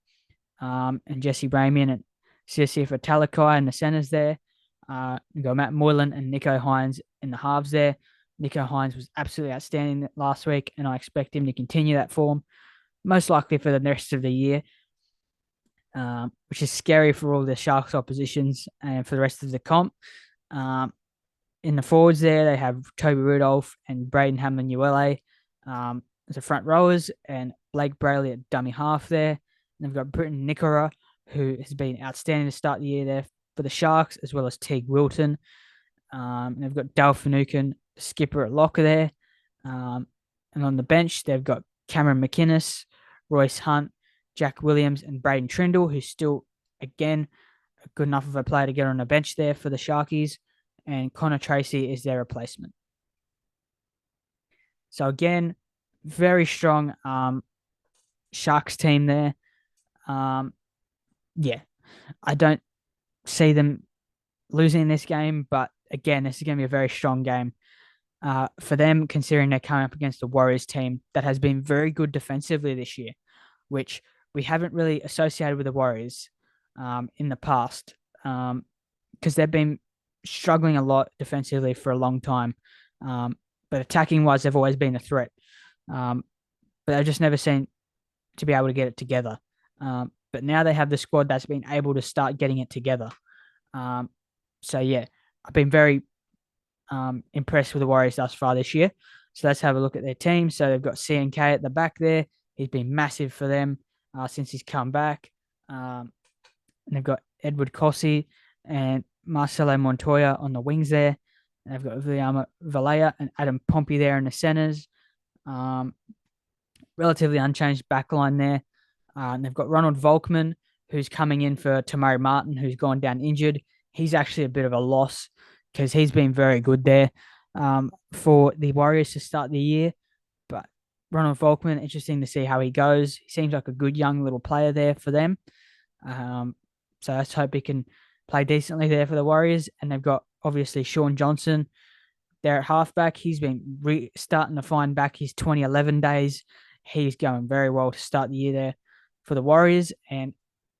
And Jesse Ramian and Siosifa Talakai in the centers there. You got Matt Moylan and Nico Hines in the halves there. Nico Hines was absolutely outstanding last week, and I expect him to continue that form, most likely for the rest of the year, which is scary for all the Sharks oppositions and for the rest of the comp. In the forwards there, they have Toby Rudolph and Braden Hamlin-Uele as the front rowers, and Blake Brayley at dummy half there. And they've got Britton Nikora, who has been outstanding to start the year there for the Sharks, as well as Teague Wilton. And they've got Dale Finucane, the skipper at locker there. And on the bench, they've got Cameron McInnes, Royce Hunt, Jack Williams, and Braden Trindle, who's still, again, good enough of a player to get on the bench there for the Sharkies. And Connor Tracy is their replacement. So again, very strong Sharks team there. Yeah, I don't see them losing this game, but again, this is going to be a very strong game for them, considering they're coming up against the Warriors team that has been very good defensively this year, which we haven't really associated with the Warriors in the past because they've been struggling a lot defensively for a long time. But attacking wise, they've always been a threat. But they've just never seemed to be able to get it together. But now they have the squad that's been able to start getting it together. So yeah, I've been very impressed with the Warriors thus far this year. So let's have a look at their team. So they've got CNK at the back there. He's been massive for them since he's come back. And they've got Edward Cossi and Marcelo Montoya on the wings there. And they've got Viliama Valea and Adam Pompey there in the centers. Relatively unchanged backline there. And they've got Ronald Volkman, who's coming in for Tamari Martin, who's gone down injured. He's actually a bit of a loss because he's been very good there for the Warriors to start the year. But Ronald Volkman, interesting to see how he goes. He seems like a good young little player there for them. So let's hope he can play decently there for the Warriors. And they've got obviously Sean Johnson there at halfback. He's been starting to find back his 2011 days. He's going very well to start the year there for the Warriors, and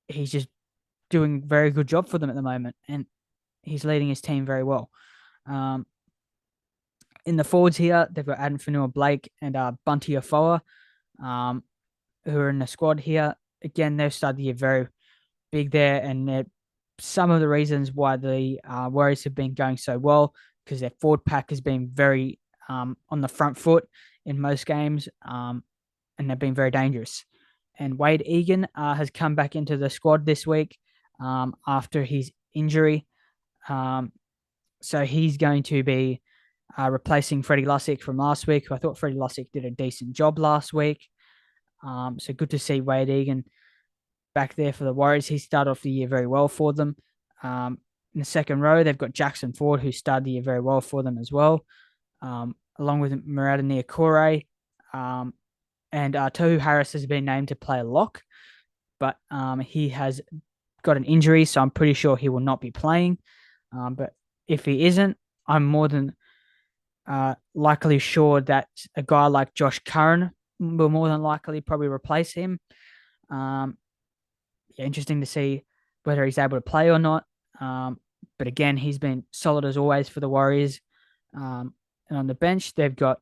he's just doing a very good job for them at the moment, and he's leading his team very well. In the forwards here, they've got Adam Fanua-Blake and Bunty Afoa, who are in the squad here. Again, they've started the year very big there, and some of the reasons why the Warriors have been going so well because their forward pack has been very on the front foot in most games, and they've been very dangerous. And Wade Egan has come back into the squad this week after his injury. So he's going to be replacing Freddie Lussick from last week. I thought Freddie Lussick did a decent job last week. So good to see Wade Egan back there for the Warriors. He started off the year very well for them. In the second row, they've got Jackson Ford, who started the year very well for them as well, along with Murata Niokore. And Tohu Harris has been named to play a lock, but he has got an injury, so I'm pretty sure he will not be playing. But if he isn't, I'm more than likely sure that a guy like Josh Curran will more than likely probably replace him. Um, yeah, interesting to see whether he's able to play or not. But again, he's been solid as always for the Warriors. And on the bench, they've got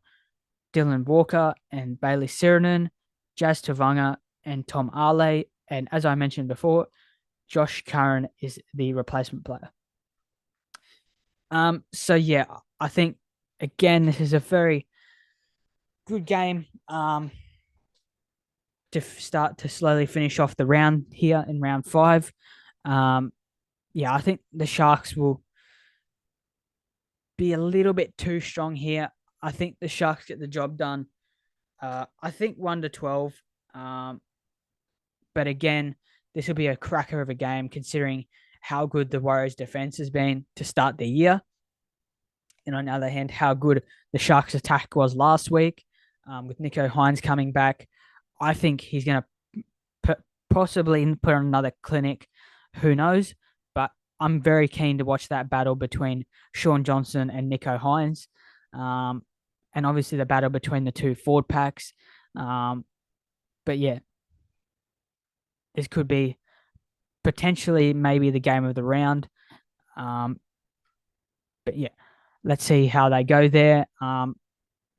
Dylan Walker and Bailey Sirinen, Jazz Tavanga, and Tom Arley. And as I mentioned before, Josh Curran is the replacement player. So yeah, I think again this is a very good game. To start to slowly finish off the round here in round five. Um, yeah, I think the Sharks will be a little bit too strong here. I think the Sharks get the job done. I think 1-12. Um, but again, this will be a cracker of a game considering how good the Warriors' defense has been to start the year. And on the other hand, how good the Sharks' attack was last week with Nico Hines coming back. I think he's going to possibly put on another clinic. Who knows? But I'm very keen to watch that battle between Sean Johnson and Nico Hines. And obviously the battle between the two forward packs. But yeah, this could be potentially maybe the game of the round. But yeah, let's see how they go there.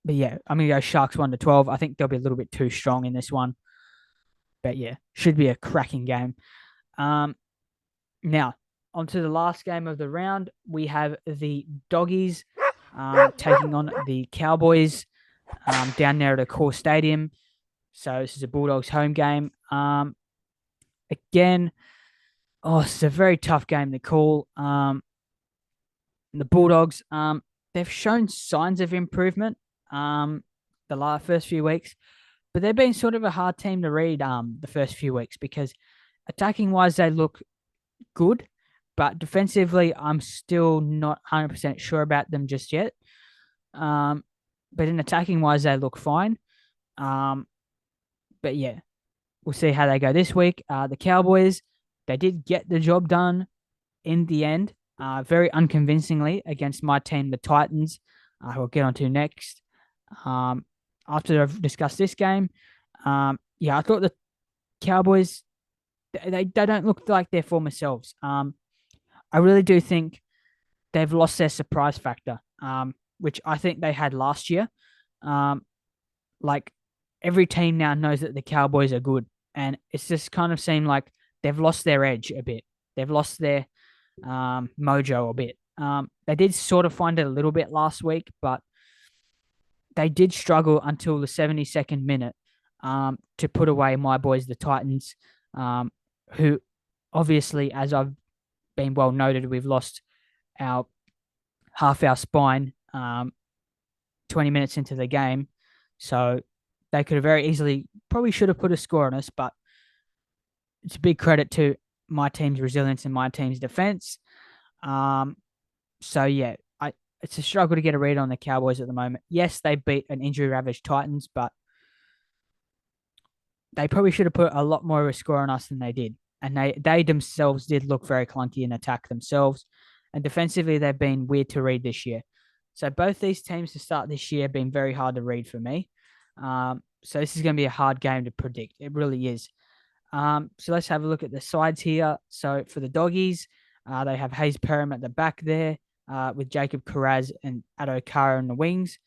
But yeah, I'm going to go Sharks 1-12. I think they'll be a little bit too strong in this one. But yeah, should be a cracking game. Now, on to the last game of the round. We have the Doggies taking on the Cowboys down there at Accor Stadium. So this is a Bulldogs home game. Again, this is a very tough game to call. The Bulldogs, they've shown signs of improvement the first few weeks, but they've been sort of a hard team to read the first few weeks because attacking wise they look good, but defensively I'm still not 100% sure about them just yet. But in attacking wise they look fine. But yeah, we'll see how they go this week. The Cowboys, they did get the job done in the end, very unconvincingly against my team, the Titans, who I'll get onto next. After I've discussed this game, yeah, I thought the Cowboys, they don't look like their former selves. I really do think they've lost their surprise factor, which I think they had last year. Like every team now knows that the Cowboys are good, and it's just kind of seemed like they've lost their edge a bit. They've lost their mojo a bit. They did sort of find it a little bit last week, but they did struggle until the 72nd minute to put away my boys, the Titans, who obviously, as I've been well noted, we've lost our half our spine 20 minutes into the game. So they could have very easily, probably should have put a score on us, but it's a big credit to my team's resilience and my team's defense. So yeah, it's a struggle to get a read on the Cowboys at the moment. Yes, they beat an injury-ravaged Titans, but they probably should have put a lot more of a score on us than they did. And they themselves did look very clunky in attack themselves. And defensively, they've been weird to read this year. So both these teams to start this year have been very hard to read for me. So this is going to be a hard game to predict. It really is. So let's have a look at the sides here. So for the Doggies, they have Hayes Perham at the back there with Jacob Carraz and Addo Carr in the wings.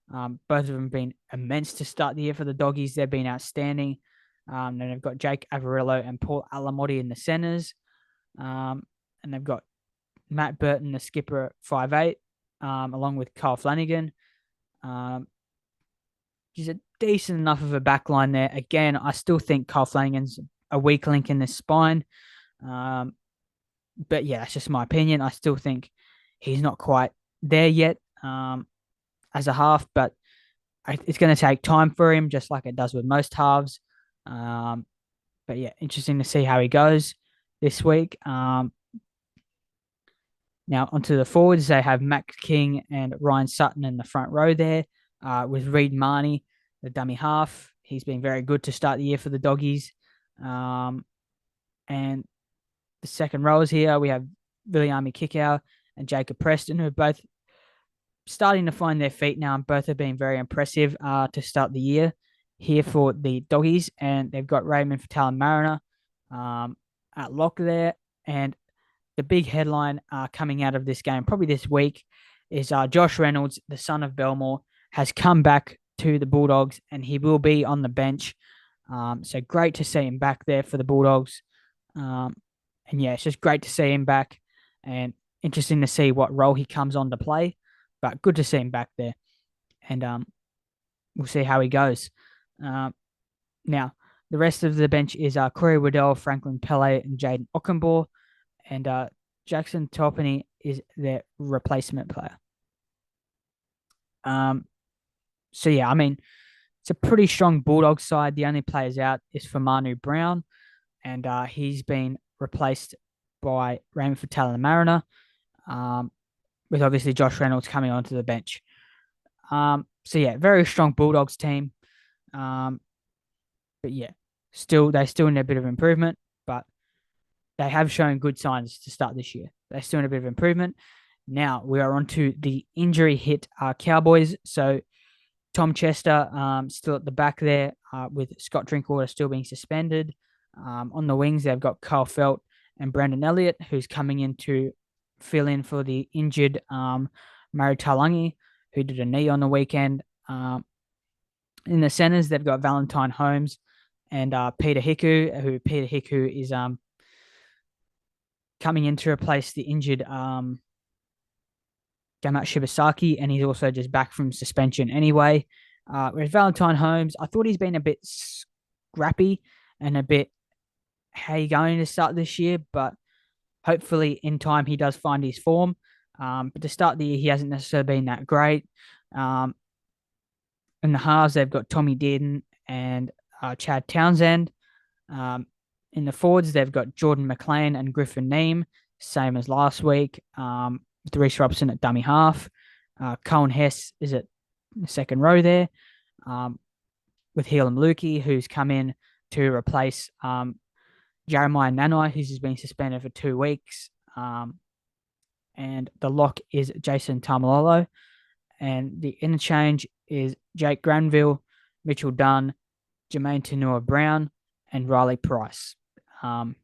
Both of them have been immense to start the year for the Doggies. They've been outstanding. Then they've got Jake Averillo and Paul Alamotti in the centers. And they've got Matt Burton, the skipper, at 5'8", along with Kyle Flanagan. He's a decent enough of a backline there. Again, I still think Kyle Flanagan's a weak link in the spine. But yeah, that's just my opinion. I still think he's not quite there yet as a half, but it's going to take time for him, just like it does with most halves. But yeah, interesting to see how he goes this week. Now, onto the forwards, they have Max King and Ryan Sutton in the front row there with Reed Marnie, the dummy half. He's been very good to start the year for the Doggies. And the second rows here, we have Viliami Kikau and Jacob Preston, who have both starting to find their feet now, and both have been very impressive to start the year here for the Doggies. And they've got Raymond Fatala-Mariner um, at lock there. And the big headline coming out of this game, probably this week, is Josh Reynolds, the son of Belmore, has come back to the Bulldogs and he will be on the bench. So great to see him back there for the Bulldogs. Um, and yeah, it's just great to see him back and interesting to see what role he comes on to play. But good to see him back there. And we'll see how he goes. Um, Now, the rest of the bench is Corey Waddell, Franklin Pele, and Jaden Ockenbaugh. And Jackson Topany is their replacement player. So yeah, I mean, it's a pretty strong Bulldog side. The only players out is for Manu Brown, and he's been replaced by Raymond Fatala-Mariner, with obviously Josh Reynolds coming onto the bench. So yeah, very strong Bulldogs team. But yeah, they still need a bit of improvement, but they have shown good signs to start this year. They still need a bit of improvement. Now we are on to the injury hit Cowboys. So Tom Chester still at the back there with Scott Drinkwater still being suspended. On the wings, they've got Kyle Felt and Brandon Elliott, who's coming in to fill in for the injured Murray Talangi, who did a knee on the weekend. In the centers, they've got Valentine Holmes and Peter Hiku is coming in to replace the injured Gamat Shibasaki, and he's also just back from suspension anyway. Whereas Valentine Holmes, I thought he's been a bit scrappy and a bit, how you going to start this year, but hopefully in time he does find his form. But to start the year, he hasn't necessarily been that great. In the halves, they've got Tommy Dearden and Chad Townsend. In the forwards, they've got Jordan McLean and Griffin Neem, same as last week, with Reece Robson at dummy half. Cohen Hess is at the second row there, with Helam Lukey, who's come in to replace Jeremiah Nanai, who's just been suspended for 2 weeks. And the lock is Jason Tamalolo. And the interchange is Jake Granville, Mitchell Dunn, Jermaine Tanua-Brown, and Riley Price. And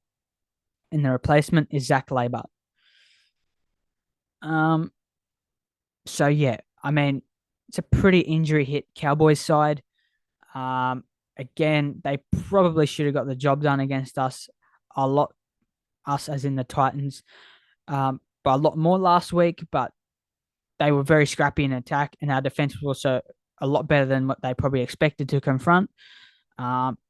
the replacement is Zach Labert. So yeah, I mean, it's a pretty injury hit Cowboys side. Again, they probably should have got the job done against us a lot, us as in the Titans, but a lot more last week. But they were very scrappy in attack, and our defense was also a lot better than what they probably expected to confront.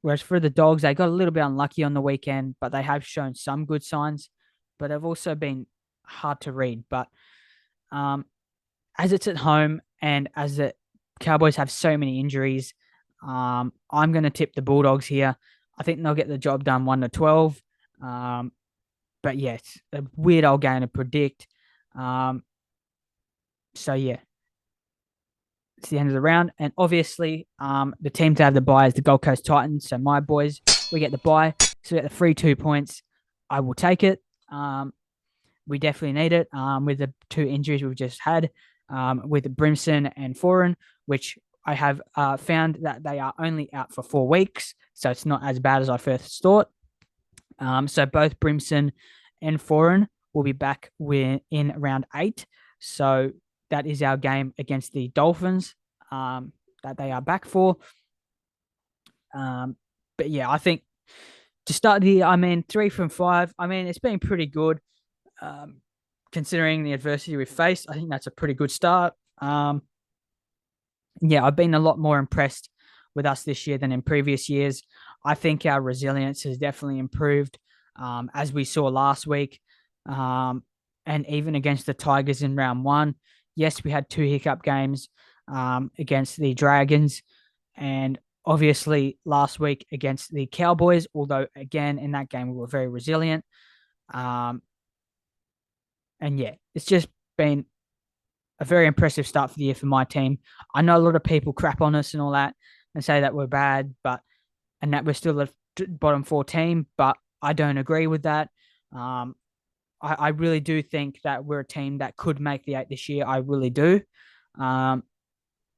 Whereas for the Dogs, they got a little bit unlucky on the weekend, but they have shown some good signs, but they've also been hard to read. But as it's at home and as the Cowboys have so many injuries, I'm going to tip the Bulldogs here. I think they'll get the job done 1-12. But yeah, it's a weird old game to predict. So yeah, it's the end of the round. And obviously, the team to have the bye is the Gold Coast Titans. So my boys, we get the bye. So we get the free 2 points. I will take it. We definitely need it with the 2 injuries we've just had with Brimson and Foran, which I have found that they are only out for 4 weeks. So it's not as bad as I first thought. So both Brimson and Foran will be back in round 8. So that is our game against the Dolphins that they are back for. But yeah, I think to start the year, I mean, 3 from 5. I mean, it's been pretty good considering the adversity we've faced. I think that's a pretty good start. Yeah, I've been a lot more impressed with us this year than in previous years. I think our resilience has definitely improved, as we saw last week, and even against the Tigers in round 1. Yes, we had 2 hiccup games against the Dragons, and obviously last week against the Cowboys, although again in that game we were very resilient. And yeah, it's just been a very impressive start for the year for my team. I know a lot of people crap on us and all that and say that we're bad, and that we're still a bottom 4 team, but I don't agree with that. I really do think that we're a team that could make the 8 this year. I really do. Um,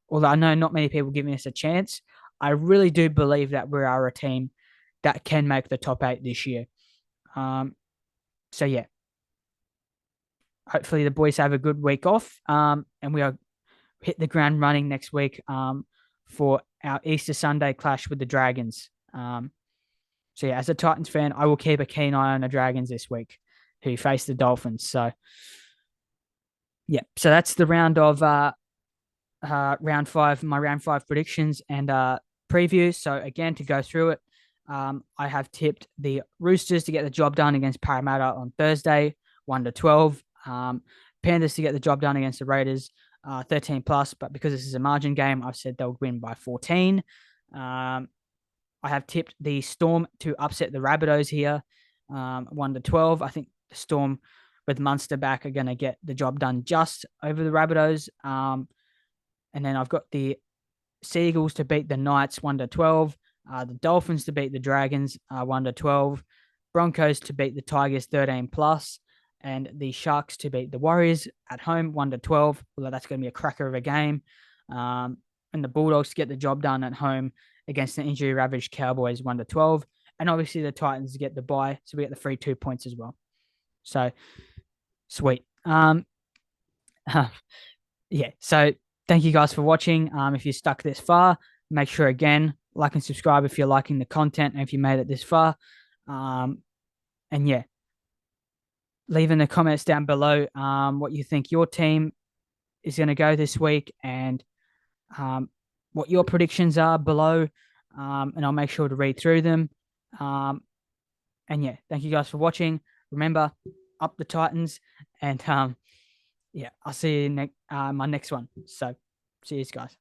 although I know not many people giving us a chance, I really do believe that we are a team that can make the top eight this year. So yeah, hopefully the boys have a good week off, and we are hit the ground running next week for our Easter Sunday clash with the Dragons. So yeah, as a Titans fan, I will keep a keen eye on the Dragons this week, who face the Dolphins. So yeah, so that's the round five, my round five predictions and previews. So again, to go through it, I have tipped the Roosters to get the job done against Parramatta on Thursday, 1-12. Panthers to get the job done against the Raiders, 13 plus. But because this is a margin game, I've said they'll win by 14. I have tipped the Storm to upset the Rabbitohs here, 1-12. I think the Storm with Munster back are going to get the job done just over the Rabbitohs. And then I've got the Seagulls to beat the Knights 1-12, the Dolphins to beat the Dragons 1-12, Broncos to beat the Tigers 13 plus, and the Sharks to beat the Warriors at home 1-12. Although that's going to be a cracker of a game, and the Bulldogs to get the job done at home against the injury ravaged Cowboys 1-12, and obviously the Titans to get the bye, so we get the free 2 points as well. So sweet. Yeah. So thank you guys for watching. If you stuck this far, make sure again like and subscribe if you're liking the content and if you made it this far. And yeah, leave in the comments down below what you think your team is going to go this week and what your predictions are below. And I'll make sure to read through them. And yeah, thank you guys for watching. Remember, up the Titans, and yeah, I'll see you my next one. So, see you guys.